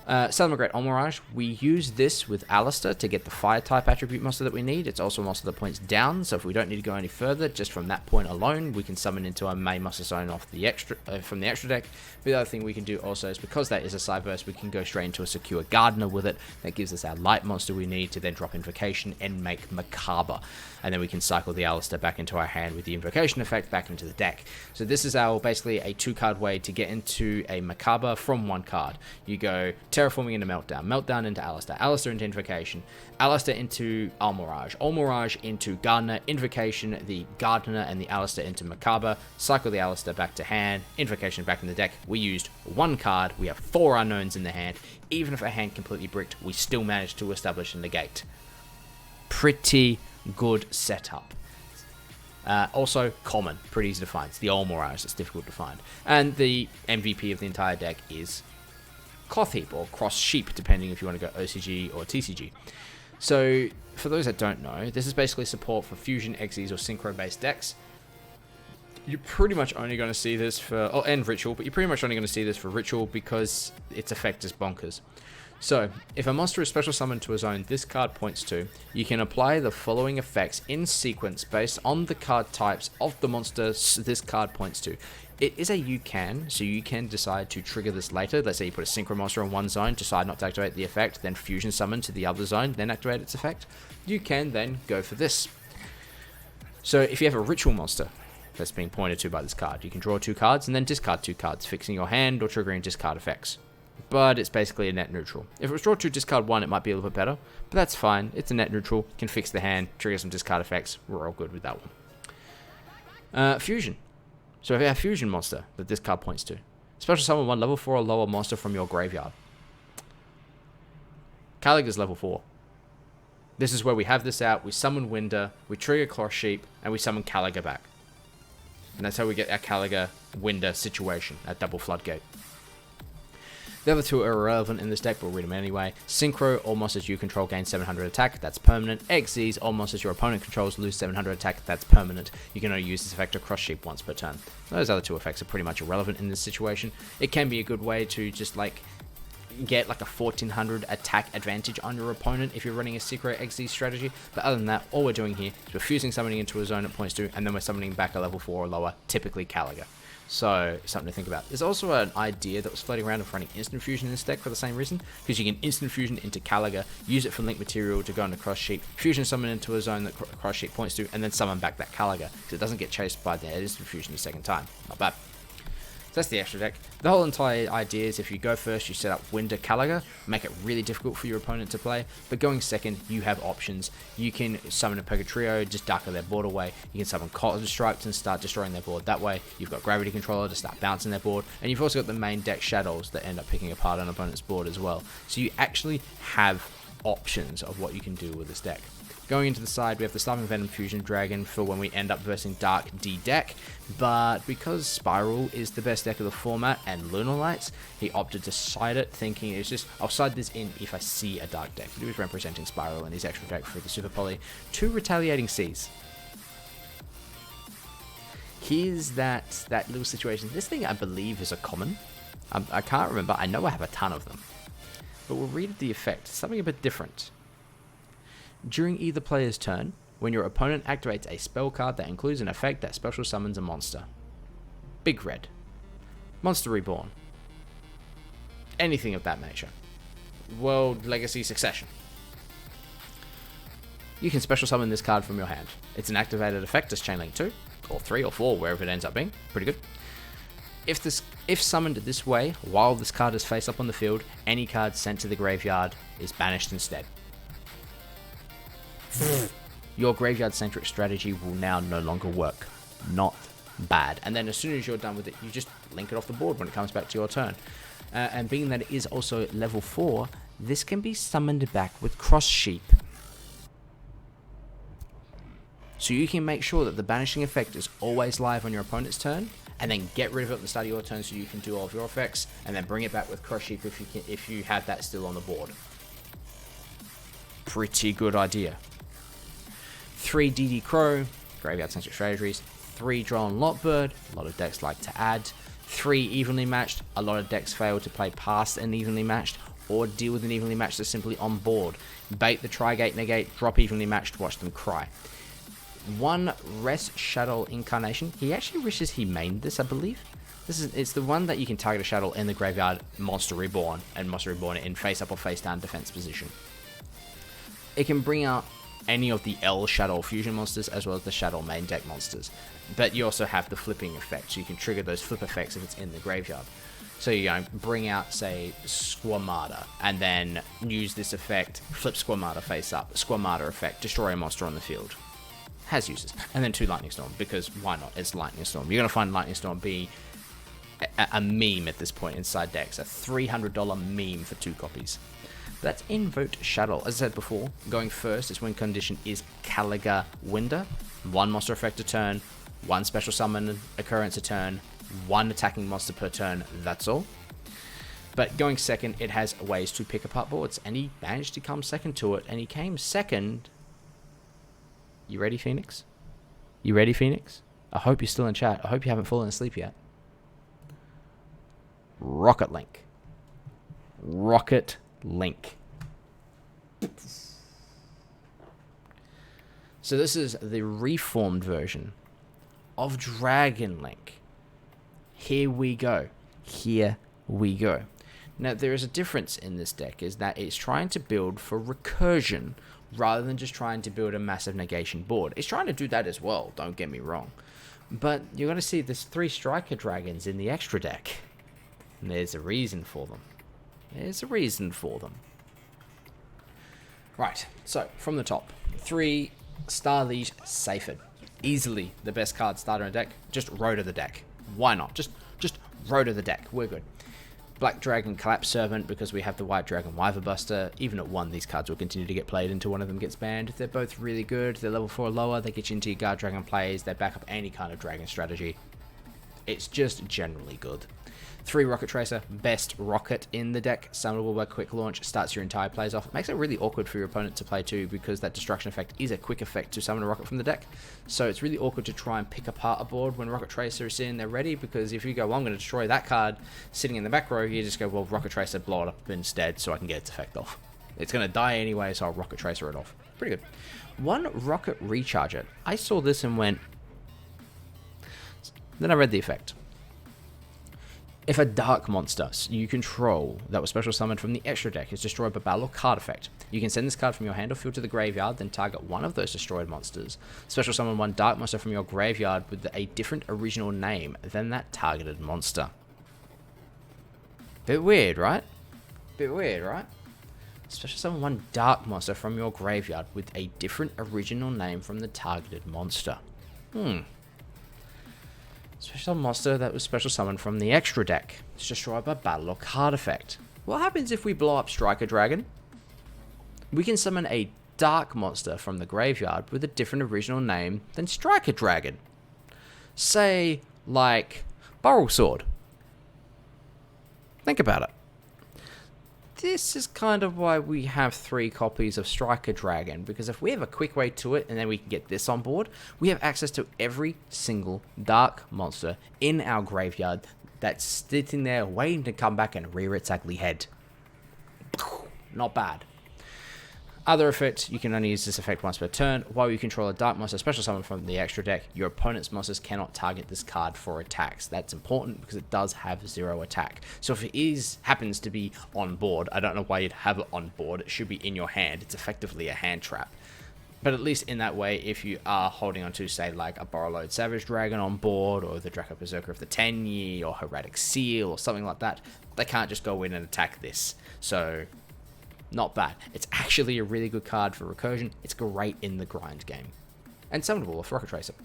Southern Great Ommirage, we use this with Alistair to get the fire type attribute monster that we need. It's also a monster that points down, so if we don't need to go any further, just from that point alone, we can summon into our main monster zone off the extra from the extra deck. But the other thing we can do also is because that is a side burst, we can go straight into a secure Gardener with it. That gives us our light monster we need to then drop Invocation and make Macabre. And then we can cycle the Alistair back into our hand with the Invocation effect back into the deck. So this is our basically a 2-card way to get into a Macabre from one card. You go Terraforming into Meltdown, Meltdown into Alistair, Alistair into Invocation, Alistair into Almirage, Almirage into Gardener, Invocation, the Gardener and the Alistair into Macabre, cycle the Alistair back to hand, Invocation back in the deck. We used one card, we have 4 unknowns in the hand. Even if our hand completely bricked, we still managed to establish a negate. Pretty good setup. Also, common, pretty easy to find. It's the Almirage that's difficult to find. And the MVP of the entire deck is Cloth Heap or Cross Sheep, depending if you want to go OCG or TCG. So, for those that don't know, this is basically support for Fusion, Xyz, or Synchro-based decks. You're pretty much only going to see this for... Oh, and Ritual, but you're pretty much only going to see this for Ritual because its effect is bonkers. So, if a monster is special summoned to a zone this card points to, you can apply the following effects in sequence based on the card types of the monster this card points to. It is a you can, so you can decide to trigger this later. Let's say you put a Synchro monster in one zone, decide not to activate the effect, then Fusion summon to the other zone, then activate its effect. You can then go for this. So if you have a Ritual monster that's being pointed to by this card, you can draw 2 cards and then discard 2 cards, fixing your hand or triggering discard effects. But it's basically a net neutral. If it was draw 2, discard 1, it might be a little bit better, but that's fine. It's a net neutral, can fix the hand, trigger some discard effects. We're all good with that one. Fusion. So if you have a Fusion monster that this card points to, special summon 1 level 4 or lower monster from your graveyard. Caliga's level 4. This is where we have this out, we summon Winder, we trigger Cross Sheep, and we summon Caliga back. And that's how we get our Caliga Winder situation at double Floodgate. The other 2 are irrelevant in this deck, but we'll read them anyway. Synchro, all monsters you control gain 700 attack, that's permanent. Xyz, all monsters your opponent controls lose 700 attack, that's permanent. You can only use this effect to Cross Sheep once per turn. Those other 2 effects are pretty much irrelevant in this situation. It can be a good way to just like get like a 1400 attack advantage on your opponent if you're running a Secret Xyz strategy, but other than that, all we're doing here is we're fusing summoning into a zone at points 2, and then we're summoning back a level 4 or lower, typically Caliga. So, something to think about. There's also an idea that was floating around of running Instant Fusion in this deck for the same reason, because you can Instant Fusion into Caliga, use it for link material to go into Cross Sheep, Fusion summon into a zone that Cross Sheep points to, and then summon back that Caliga, because it doesn't get chased by the Instant Fusion the second time. Not bad. So that's the extra deck. The whole entire idea is if you go first, you set up Winder Caliga, make it really difficult for your opponent to play, but going second, you have options. You can summon a Purgatrio, just darker their board away. You can summon Cotton Strikes and start destroying their board that way. You've got Gravity Controller to start bouncing their board, and you've also got the main deck Shaddolls that end up picking apart an opponent's board as well. So you actually have options of what you can do with this deck. Going into the side, we have the Starving Venom Fusion Dragon for when we end up versing Dark D deck, but because SPYral is the best deck of the format and Lunar Lights, he opted to side it, thinking it's just, I'll side this in if I see a Dark deck. He was representing SPYral in his extra deck for the Super Poly. 2 Retaliating Seas. Here's that little situation. This thing, I believe, is a common. I can't remember. I know I have a ton of them. But we'll read the effect. Something a bit different. During either player's turn, when your opponent activates a spell card that includes an effect that special summons a monster. Big Red. Monster Reborn. Anything of that nature. World Legacy Succession. You can special summon this card from your hand. It's an activated effect as Chainlink 2, or 3 or 4, wherever it ends up being. Pretty good. If summoned this way, while this card is face up on the field, any card sent to the graveyard is banished instead. Your graveyard-centric strategy will now no longer work. Not bad. And then as soon as you're done with it, you just link it off the board when it comes back to your turn. And being that it is also level 4, this can be summoned back with Cross Sheep. So you can make sure that the banishing effect is always live on your opponent's turn, and then get rid of it at the start of your turn so you can do all of your effects, and then bring it back with Cross Sheep if you have that still on the board. Pretty good idea. 3 DD Crow, graveyard-centric strategies. 3 Drawn Lotbird, a lot of decks like to add. 3 Evenly Matched, a lot of decks fail to play past an Evenly Matched, or deal with an Evenly Matched that's simply on board. Bait the Trigate Negate, drop Evenly Matched, watch them cry. 1 Res Shaddoll Incarnation, he actually wishes he mained this, I believe. It's the one that you can target a Shaddoll in the graveyard, Monster Reborn, and Monster Reborn in face up or face down defense position. It can bring out any of the L Shaddoll fusion monsters as well as the Shaddoll main deck monsters, but you also have the flipping effect, so you can trigger those flip effects if it's in the graveyard. So you bring out, say, Squamata, and then use this effect, flip Squamata face up, Squamata effect, destroy a monster on the field. Has uses. And then 2 Lightning Storm, because why not? It's Lightning Storm. You're going to find Lightning Storm be a meme at this point inside decks, a $300 meme for 2 copies. That's Invoked Shaddoll. As I said before, going first is when condition is Caliga Winder. 1 monster effect a turn, 1 special summon occurrence a turn, 1 attacking monster per turn, that's all. But going second, it has ways to pick apart boards, and he managed to come second to it, and he came second. You ready, Phoenix? You ready, Phoenix? I hope you're still in chat. I hope you haven't fallen asleep yet. RokketLink. RokketLink. So this is the reformed version of Dragon Link. Here we go. Here we go. Now, there is a difference in this deck, is that it's trying to build for recursion rather than just trying to build a massive negation board. It's trying to do that as well, don't get me wrong. But you're going to see there's 3 striker dragons in the extra deck. And there's a reason for them. There's a reason for them. Right, so from the top, 3 Starliege Seyfried. Easily the best card starter in a deck. Just rotor the deck. Why not? Just rotor the deck. We're good. Black Dragon Collapse Servant, because we have the White Dragon Wyver Buster. Even at 1, these cards will continue to get played until one of them gets banned. They're both really good. They're level 4 or lower. They get you into your Guard Dragon plays. They back up any kind of dragon strategy. It's just generally good. 3 Rocket Tracer, best rocket in the deck. Summonable by quick launch, starts your entire plays off. Makes it really awkward for your opponent to play too, because that destruction effect is a quick effect to summon a rocket from the deck. So it's really awkward to try and pick apart a board when Rocket Tracer is sitting there ready, because if you go, well, I'm going to destroy that card sitting in the back row, you just go, well, Rocket Tracer, blow it up instead so I can get its effect off. It's going to die anyway, so I'll Rocket Tracer it off. Pretty good. 1 Rocket Recharger. I saw this and went... Then I read the effect. If a dark monster you control that was special summoned from the extra deck is destroyed by battle or card effect, you can send this card from your hand or field to the graveyard, then target one of those destroyed monsters. Special summon 1 dark monster from your graveyard with a different original name than that targeted monster. Bit weird, right? Bit weird, right? Special summon 1 dark monster from your graveyard with a different original name from the targeted monster. Special monster that was special summoned from the extra deck. It's destroyed by battle or card effect. What happens if we blow up Striker Dragon? We can summon a dark monster from the graveyard with a different original name than Striker Dragon. Say, like, Burrow Sword. Think about it. This is kind of why we have 3 copies of Striker Dragon, because if we have a quick way to it and then we can get this on board, we have access to every single dark monster in our graveyard that's sitting there waiting to come back and rear its ugly head. Not bad. Other effects, you can only use this effect once per turn. While you control a dark monster special summon from the extra deck, your opponent's monsters cannot target this card for attacks. That's important because it does have 0 attack. So if it happens to be on board, I don't know why you'd have it on board. It should be in your hand. It's effectively a hand trap. But at least in that way, if you are holding on to, say, like a Borrowload Savage Dragon on board, or the Draco Berserker of the 10-year, or Heraldic Seal, or something like that, they can't just go in and attack this. So... not bad. It's actually a really good card for recursion. It's great in the grind game. And summonable with Rocket Tracer.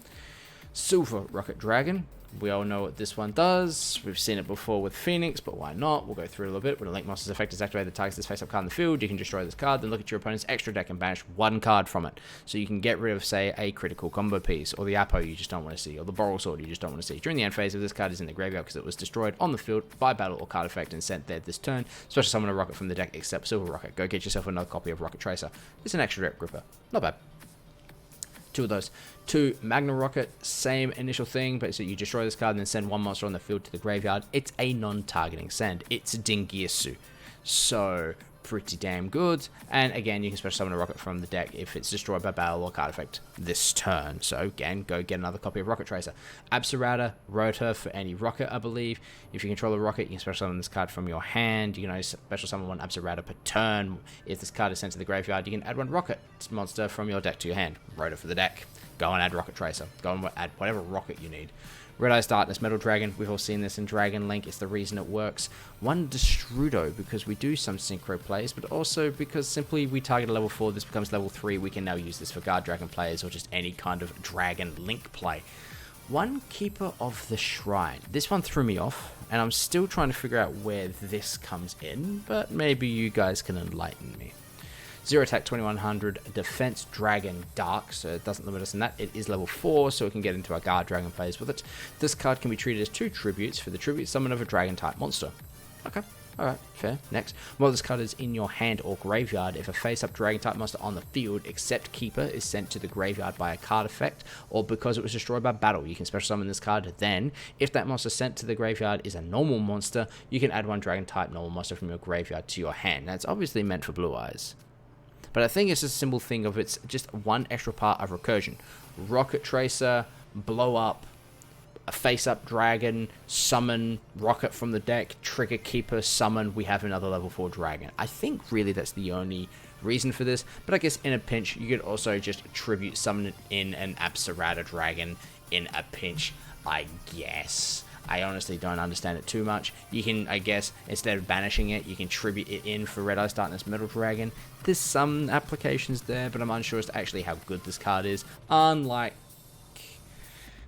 Silver Rocket Dragon. We all know what this one does. We've seen it before with Phoenix, but why not? We'll go through it a little bit. When a Link Monster's effect is activated, targets this face-up card in the field, you can destroy this card, then look at your opponent's extra deck and banish 1 card from it. So you can get rid of, say, a critical combo piece, or the Apo you just don't want to see, or the Borrow Sword you just don't want to see. During the end phase, if this card is in the graveyard because it was destroyed on the field by battle or card effect and sent there this turn, special summon a rocket from the deck except Silver Rocket. Go get yourself another copy of Rocket Tracer. It's an extra rep gripper. Not bad. 2 of those. 2 Magna Rocket, same initial thing, but so you destroy this card and then send 1 monster on the field to the graveyard. It's a non-targeting send. It's Dingirsu. So, pretty damn good. And again, you can special summon a rocket from the deck if it's destroyed by battle or card effect this turn. So again, go get another copy of Rocket Tracer. Absurata, Rotor for any rocket, I believe. If you control a rocket, you can special summon this card from your hand. You can only special summon 1 Absurata per turn. If this card is sent to the graveyard, you can add 1 rocket monster from your deck to your hand. Rotor for the deck. Go and add Rocket Tracer. Go and add whatever rocket you need. Red Eyes Darkness, Metal Dragon, we've all seen this in Dragon Link, it's the reason it works. 1 Destrudo, because we do some synchro plays, but also because simply we target a level 4, this becomes level 3, we can now use this for Guard Dragon players or just any kind of Dragon Link play. 1 Keeper of the Shrine. This one threw me off, and I'm still trying to figure out where this comes in, but maybe you guys can enlighten me. 0 attack, 2100, defense, dragon, dark, so it doesn't limit us in that. It is level 4, so we can get into our guard dragon plays with it. This card can be treated as 2 tributes for the tribute summon of a dragon type monster. Okay, Alright, fair. Next. While this card is in your hand or graveyard, if a face-up dragon type monster on the field, except Keeper, is sent to the graveyard by a card effect, or because it was destroyed by battle, you can special summon this card. Then, if that monster sent to the graveyard is a normal monster, you can add one dragon type normal monster from your graveyard to your hand. Now, it's obviously meant for blue eyes. But I think it's just a simple thing of it's just one extra part of recursion. Rocket Tracer, blow up, a face-up dragon, summon rocket from the deck, trigger Keeper, summon, we have another level 4 dragon. I think really that's the only reason for this, but I guess in a pinch you could also just tribute summon in an Absurata dragon in a pinch, I guess. I honestly don't understand it too much. You can, I guess, instead of banishing it, you can tribute it in for Red Eyes Darkness Metal Dragon. There's some applications there, but I'm unsure as to actually how good this card is, unlike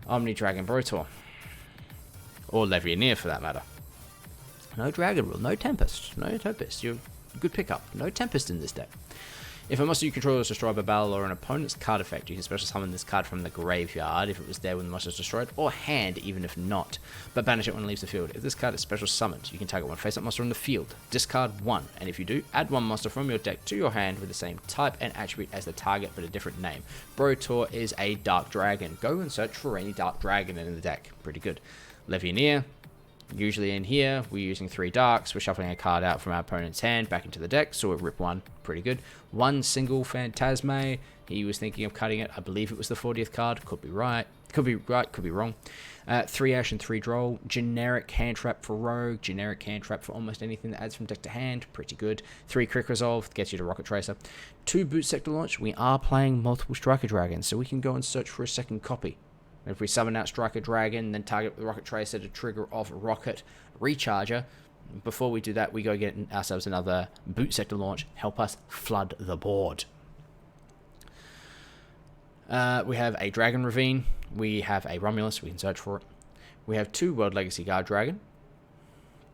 Omni Dragon Brotor. Or Levianeer for that matter. No Dragon Rule, no Tempest. No Tempest. You're a good pickup. No Tempest in this deck. If a monster you control is destroyed by battle or an opponent's card effect, you can special summon this card from the graveyard if it was there when the monster is destroyed, or hand even if not, but banish it when it leaves the field. If this card is special summoned, you can target one face-up monster in the field, discard one, and if you do, add one monster from your deck to your hand with the same type and attribute as the target but a different name. Brotor is a Dark Dragon. Go and search for any Dark Dragon in the deck. Pretty good. Levianeer. Usually in here, we're using 3 darks, we're shuffling a card out from our opponent's hand back into the deck, so we rip one, pretty good. One single Phantasme, he was thinking of cutting it, I believe it was the 40th card, could be right, could be wrong. 3 Ash and 3 Droll, generic hand trap for Rogue, generic hand trap for almost anything that adds from deck to hand, pretty good. 3 Crick Resolve, gets you to Rocket Tracer. 2 Boot Sector Launch, we are playing multiple Striker Dragons, so we can go and search for a second copy. If we summon out Striker Dragon, then target the Rocket Tracer to trigger off Rocket Recharger. Before we do that, we go get ourselves another Boot Sector Launch. Help us flood the board. We have a Dragon Ravine. We have a Romulus. We can search for it. We have 2 World Legacy Guard Dragon.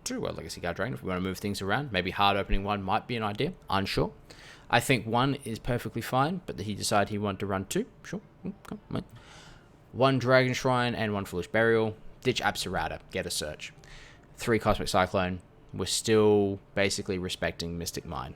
2 World Legacy Guard Dragon if we want to move things around. Maybe hard opening one might be an idea. Unsure. I think 1 is perfectly fine, but he decided he wanted to run 2. Sure. Okay. 1 Dragon Shrine and 1 Foolish Burial. Ditch Absurata. Get a search. 3 Cosmic Cyclone. We're still basically respecting Mystic Mine.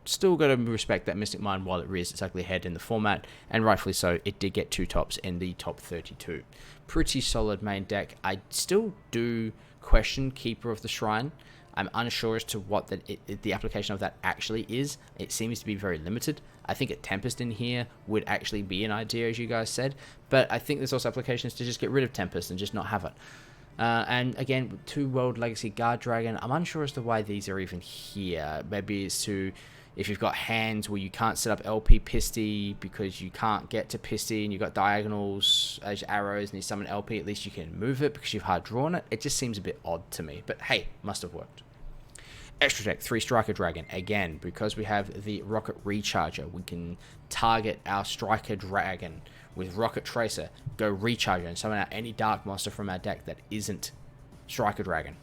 Still got to respect that Mystic Mine while it rears its ugly head in the format, and rightfully so, it did get 2 tops in the top 32. Pretty solid main deck. I still do question Keeper of the Shrine. I'm unsure as to what the application of that actually is. It seems to be very limited. I think a Tempest in here would actually be an idea, as you guys said. But I think there's also applications to just get rid of Tempest and just not have it. And again, 2 World Legacy Guard Dragon. I'm unsure as to why these are even here. Maybe it's to, if you've got hands where you can't set up LP Pisty because you can't get to Pisty and you've got diagonals as arrows and you summon LP, at least you can move it because you've hard drawn it. It just seems a bit odd to me. But hey, must have worked. Extra deck, 3 Striker Dragon. Again, because we have the Rocket Recharger, we can target our Striker Dragon with Rocket Tracer, go Recharger, and summon out any dark monster from our deck that isn't Striker Dragon.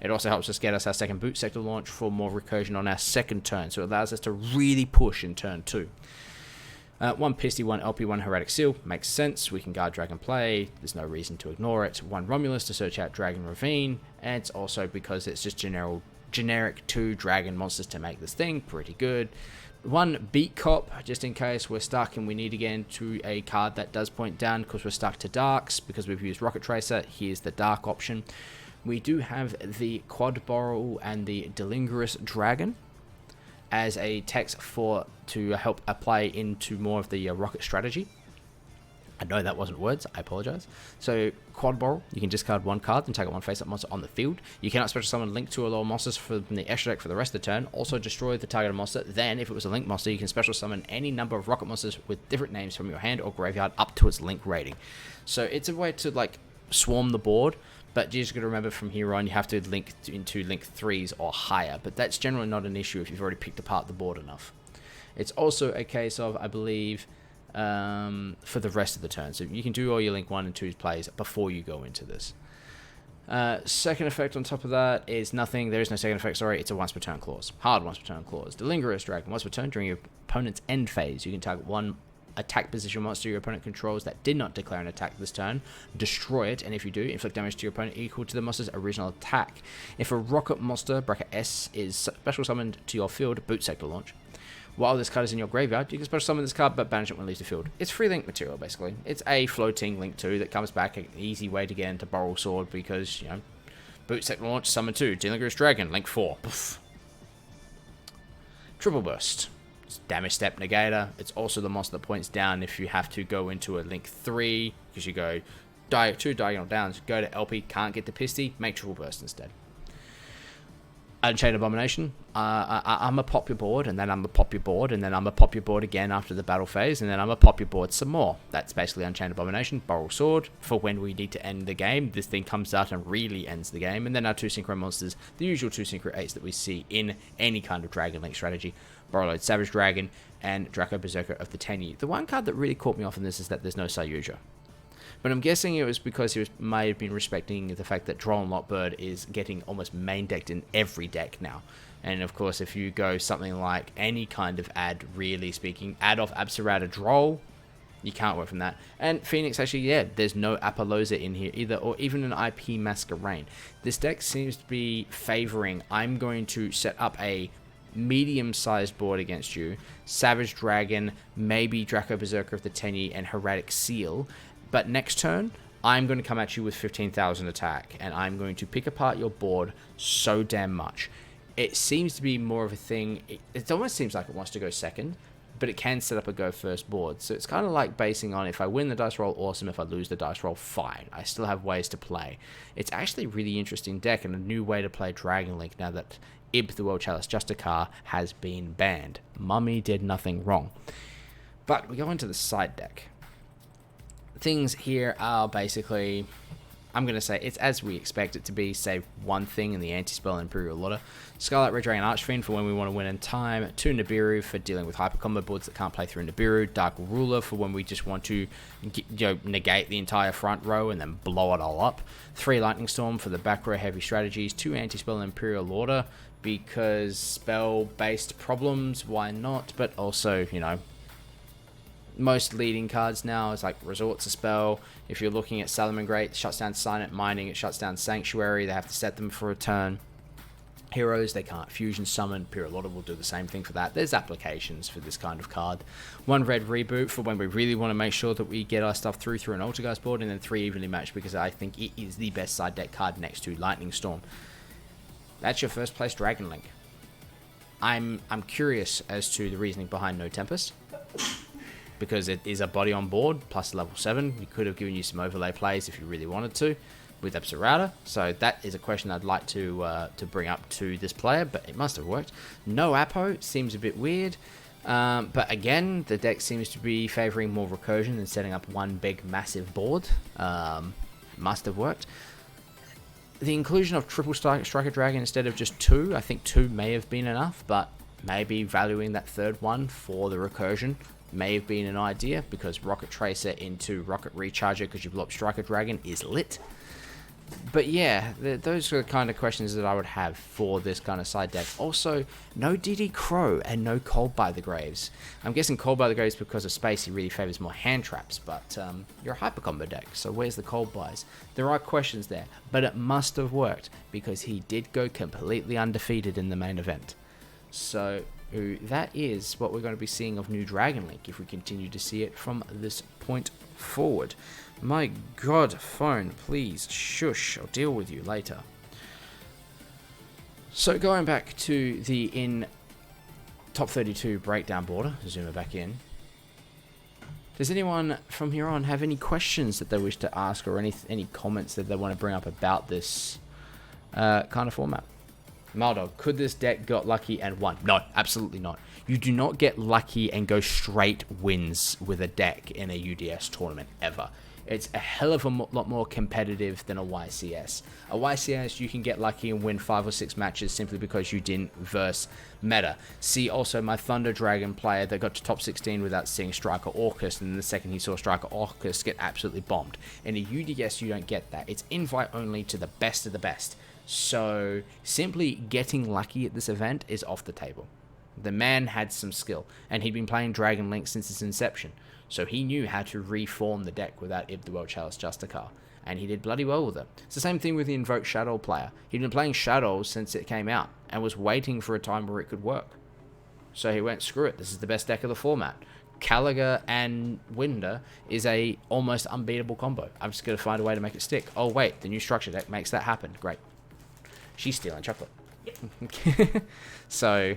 It also helps us get us our second Boot Sector Launch for more recursion on our second turn, so it allows us to really push in turn 2. 1 Pisty, 1 LP, 1 Heretic Seal. Makes sense. We can Guard Dragon play. There's no reason to ignore it. 1 Romulus to search out Dragon Ravine, and it's also because it's just generic 2 dragon monsters to make this thing pretty good. 1 Beat Cop, just in case we're stuck and we need to get into a card that does point down because we're stuck to darks because we've used Rocket Tracer. Here's the dark option. We do have the Quad Boral and the Delingerous Dragon as a text to help apply into more of the rocket strategy. I know that wasn't words, I apologize. So, Quad Boral, you can discard 1 card and target 1 face-up monster on the field. You cannot special summon Link 2 or lower monsters from the extra deck for the rest of the turn. Also destroy the targeted monster. Then, if it was a Link monster, you can special summon any number of rocket monsters with different names from your hand or graveyard up to its Link rating. So, it's a way to, like, swarm the board. But you just got to remember from here on, you have to link into Link 3s or higher. But that's generally not an issue if you've already picked apart the board enough. It's also a case of, I believe, for the rest of the turn. So you can do all your Link 1 and 2 plays before you go into this. Second effect on top of that is nothing. There is no second effect, sorry. It's a once per turn clause. Hard once per turn clause. Delingerous Dragon. Once per turn during your opponent's end phase, you can target 1 attack position monster your opponent controls that did not declare an attack this turn, destroy it, and if you do, inflict damage to your opponent equal to the monster's original attack. If a rocket monster, (S), is special summoned to your field, boot sector launch. While this card is in your graveyard, you can special summon this card, but banish it when it leaves the field. It's free link material, basically. It's a floating link 2 that comes back, an easy way to get into Borrow Sword, because, you know, boot sector launch, summon 2, Dealing Dragon, link 4. Poof. Triple Burst. It's damage step negator. It's also the monster that points down if you have to go into a link 3, because you go 2 diagonal downs, go to LP, can't get the Pisty, make Triple Burst instead. Unchained Abomination. I'm a pop your board, and then I'm a pop your board, and then I'm a pop your board again after the battle phase, and then I'm a pop your board some more. That's basically Unchained Abomination. Borrow Sword for when we need to end the game. This thing comes out and really ends the game. And then our 2 synchro monsters, the usual 2 synchro 8s that we see in any kind of Dragon Link strategy. Borrowed Savage Dragon and Draco Berserker of the Tenyi. The one card that really caught me off in this is that there's no YuGiOh. But I'm guessing it was because he may have been respecting the fact that Droll and Lockbird is getting almost main decked in every deck now. And of course, if you go something like any kind of ad, really speaking, add off Absurata Droll, you can't work from that. And Phoenix, actually, yeah, there's no Apollosa in here either, or even an IP Masquerain. This deck seems to be favoring, I'm going to set up a medium-sized board against you, Savage Dragon, maybe Draco Berserker of the Tenyi, and Heraldic Seal. But next turn, I'm going to come at you with 15,000 attack, and I'm going to pick apart your board so damn much. It seems to be more of a thing, it almost seems like it wants to go second, but it can set up a go first board. So it's kind of like basing on, if I win the dice roll, awesome. If I lose the dice roll, fine. I still have ways to play. It's actually a really interesting deck and a new way to play Dragon Link now that Ib the World Chalice Justicar has been banned. Mummy did nothing wrong. But we go into the side deck. Things here are basically, I'm going to say it's as we expect it to be, save one thing in the anti-spell Imperial Order. Scarlet Red Dragon Archfiend for when we want to win in time. 2 Nibiru for dealing with hyper combo boards that can't play through Nibiru. Dark Ruler for when we just want to negate the entire front row and then blow it all up. 3 Lightning Storm for the back row heavy strategies. 2 anti-spell Imperial Order because spell-based problems, why not? But also, you know, most leading cards now is like Resort's a spell. If you're looking at Salamangreat, it shuts down Signet Mining, it shuts down Sanctuary, they have to set them for a turn. Heroes, they can't fusion summon. Imperial Order will do the same thing for that. There's applications for this kind of card. 1 red reboot for when we really want to make sure that we get our stuff through an Altergeist board, and then 3 evenly matched because I think it is the best side deck card next to Lightning Storm. That's your first place Dragon Link. I'm curious as to the reasoning behind No Tempest, because it is a body on board plus level 7. We could have given you some overlay plays if you really wanted to with Absurata. So that is a question I'd like to bring up to this player, but it must have worked. No Apo seems a bit weird. But again, the deck seems to be favoring more recursion than setting up one big massive board. Must have worked. The inclusion of triple Striker Dragon instead of just 2, I think 2 may have been enough, but maybe valuing that third one for the recursion may have been an idea, because Rocket Tracer into Rocket Recharger because you blow up Striker Dragon is lit. But yeah, those are the kind of questions that I would have for this kind of side deck. Also, no DD Crow and no Cold by the Graves. I'm guessing Cold by the Graves because of space, he really favors more hand traps, but you're a hyper combo deck, so where's the Cold buys? There are questions there, but it must have worked because he did go completely undefeated in the main event. So that is what we're going to be seeing of New Dragon Link if we continue to see it from this point forward. My god, phone, please shush, I'll deal with you later. So going back to the top 32 breakdown border, zoom it back in. Does anyone from here on have any questions that they wish to ask, or any comments that they want to bring up about this kind of format? Maldog, could this deck got lucky and won? No, absolutely not. You do not get lucky and go straight wins with a deck in a UDS tournament, ever. It's a hell of a lot more competitive than a YCS. A YCS, you can get lucky and win 5 or 6 matches simply because you didn't verse meta. See also my Thunder Dragon player that got to top 16 without seeing Striker Orcus, and then the second he saw Striker Orcus get absolutely bombed. In a UDS, you don't get that. It's invite only to the best of the best. So simply getting lucky at this event is off the table. The man had some skill, and he'd been playing Dragon Link since its inception, so he knew how to reform the deck without Ib the World Chalice Justicar, and he did bloody well with it. It's the same thing with the Invoked Shaddoll player. He'd been playing Shaddoll since it came out, and was waiting for a time where it could work. So he went, screw it, this is the best deck of the format. Caliga and Winder is a almost unbeatable combo. I'm just going to find a way to make it stick. Oh wait, the new structure deck makes that happen. Great. She's stealing chocolate. So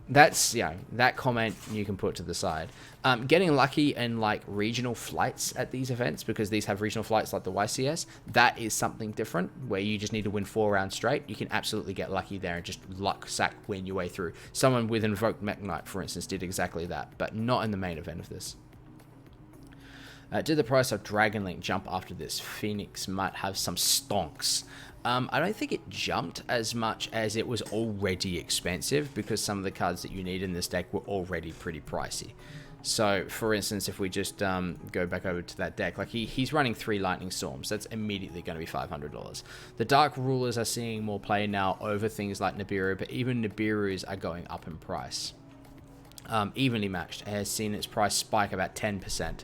that's, that comment you can put to the side. Getting lucky in like regional flights at these events, because these have regional flights like the YCS, that is something different where you just need to win 4 rounds straight. You can absolutely get lucky there and just luck sack win your way through. Someone with Invoked Mekk-Knight, for instance, did exactly that, but not in the main event of this. Did the price of Dragon Link jump after this? Phoenix might have some stonks. I don't think it jumped as much as it was already expensive, because some of the cards that you need in this deck were already pretty pricey. So, for instance, if we just go back over to that deck, like he's running 3 Lightning Storms, that's immediately going to be $500. The Dark Rulers are seeing more play now over things like Nibiru, but even Nibirus are going up in price. Evenly Matched has seen its price spike about 10%.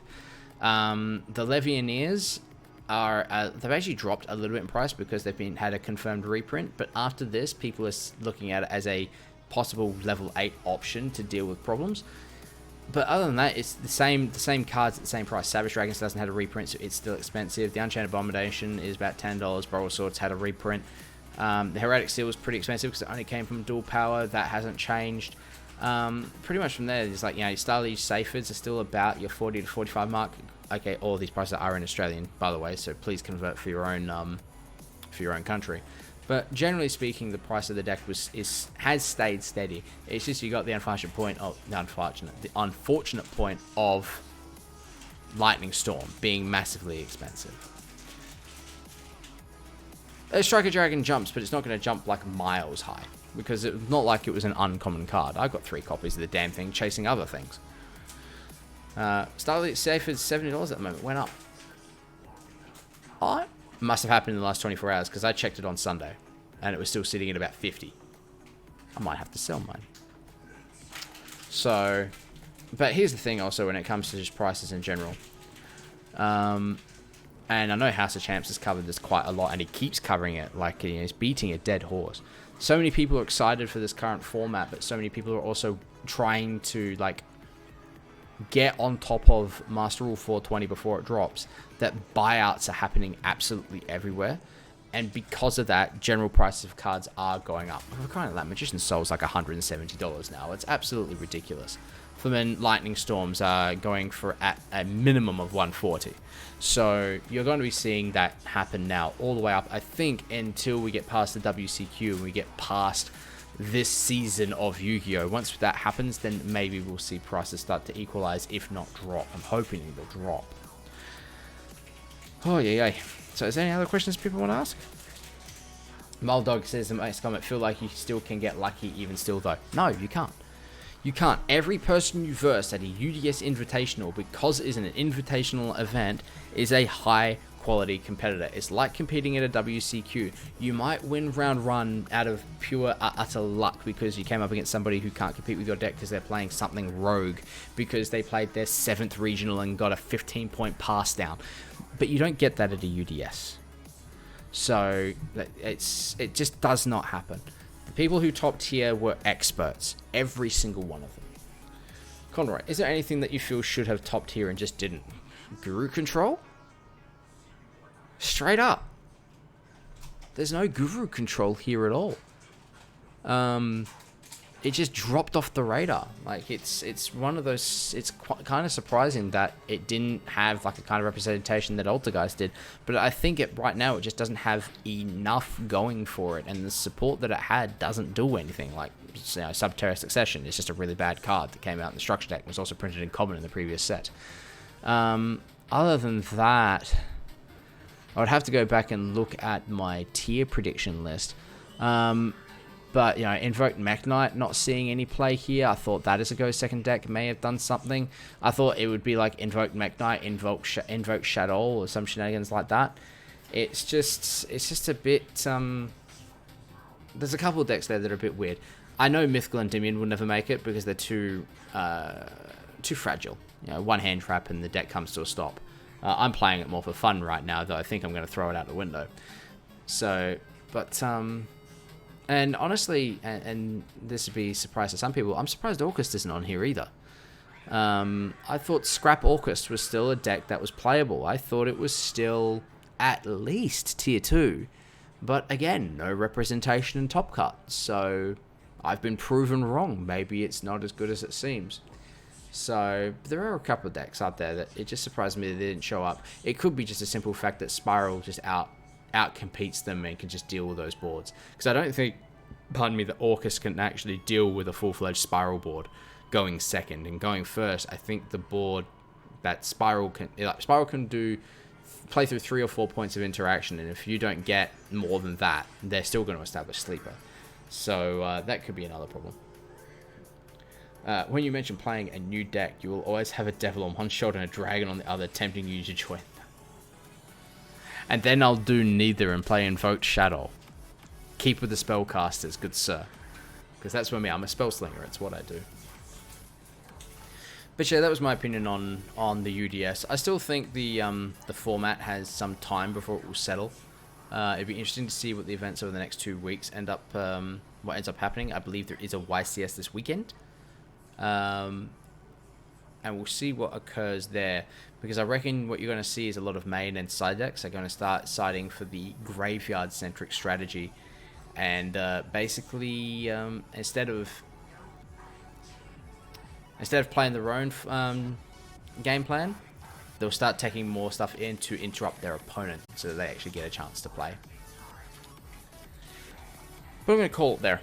The Levianeers are they've actually dropped a little bit in price because they've had a confirmed reprint, but after this, people are looking at it as a possible level 8 option to deal with problems. But other than that, it's the same cards at the same price. Savage Dragons doesn't have a reprint, so it's still expensive. The Unchained Abomination is about $10. Brawl Swords had a reprint. The Heretic Seal was pretty expensive because it only came from dual power. That hasn't changed. Pretty much from there, it's like, your Starliege Saphids are still about your 40 to 45 mark. Okay, all these prices are in Australian, by the way, so please convert for your own country. But generally speaking, the price of the deck has stayed steady. It's just you got the unfortunate point of Lightning Storm being massively expensive. Striker Dragon jumps, but it's not going to jump like miles high, because it's not like it was an uncommon card. I got 3 copies of the damn thing, chasing other things. Starlight Safe is $70 at the moment. Went up. It must have happened in the last 24 hours, because I checked it on Sunday and it was still sitting at about 50. I might have to sell mine. So, but here's the thing also when it comes to just prices in general. And I know House of Champs has covered this quite a lot, and he keeps covering it like he's beating a dead horse. So many people are excited for this current format, but so many people are also trying to like get on top of Master Rule 420 before it drops, that buyouts are happening absolutely everywhere, and because of that, general prices of cards are going up. For crying out loud, Magician's Soul is like $170 now. It's absolutely ridiculous. For men, Lightning Storms are going for at a minimum of $140. So you're going to be seeing that happen now all the way up, I think, until we get past the WCQ and we get past this season of Yu-Gi-Oh. Once that happens, then maybe we'll see prices start to equalize, if not drop. I'm hoping they'll drop. Oh, yeah. So is there any other questions people want to ask? Muldog says in the next comment, feel like you still can get lucky even still though. No, you can't. You can't. Every person you verse at a UDS Invitational, because it is an invitational event, is a high quality competitor. It's like competing at a WCQ. You might win round 1 out of pure utter luck because you came up against somebody who can't compete with your deck because they're playing something rogue, because they played their 7th regional and got a 15-point pass down. But you don't get that at a UDS. So it just does not happen. The people who top tier were experts, every single one of them. Conroy, is there anything that you feel should have top tier and just didn't? Guru Control? Straight up. There's no Guru Control here at all. It just dropped off the radar. Like, it's one of those, it's kind of surprising that it didn't have like a kind of representation that Altergeist did, but I think right now it just doesn't have enough going for it, and the support that it had doesn't do anything. Like, Subterra Succession is just a really bad card that came out in the structure deck, was also printed in common in the previous set. Other than that, I would have to go back and look at my tier prediction list. But, Invoked Mekk-Knight, not seeing any play here. I thought that as a go second deck may have done something. I thought it would be like Invoked Mekk-Knight, Invoked Shaddoll, or some shenanigans like that. It's just a bit, there's a couple of decks there that are a bit weird. I know Mythical Endymion will never make it because they're too fragile. You know, one hand trap and the deck comes to a stop. I'm playing it more for fun right now, though I think I'm going to throw it out the window. So, but, and honestly, and this would be a surprise to some people, I'm surprised Orcust isn't on here either. I thought Scrap Orcust was still a deck that was playable. I thought it was still at least tier 2. But again, no representation in Top Cut. So I've been proven wrong. Maybe it's not as good as it seems. So there are a couple of decks out there that it just surprised me that they didn't show up. It could be just a simple fact that SPYral just out-competes them and can just deal with those boards. Because I don't think, pardon me, that Orcust can actually deal with a full-fledged SPYral board going second. And going first, I think the board that SPYral can do play through 3 or 4 points of interaction, and if you don't get more than that, they're still going to establish sleeper. So that could be another problem. When you mention playing a new deck, you will always have a devil on one shoulder and a dragon on the other, tempting you to join them. And then I'll do neither and play Invoked Shaddoll. Keep with the spellcasters, good sir. Because that's what I'm a spell slinger, it's what I do. But yeah, that was my opinion on the UDS. I still think the format has some time before it will settle. It'd be interesting to see what the events over the next 2 weeks what ends up happening. I believe there is a YCS this weekend. And we'll see what occurs there. Because I reckon what you're going to see is a lot of main and side decks are going to start siding for the graveyard-centric strategy. And basically, instead of playing their own game plan, they'll start taking more stuff in to interrupt their opponent so that they actually get a chance to play. But I'm going to call it there.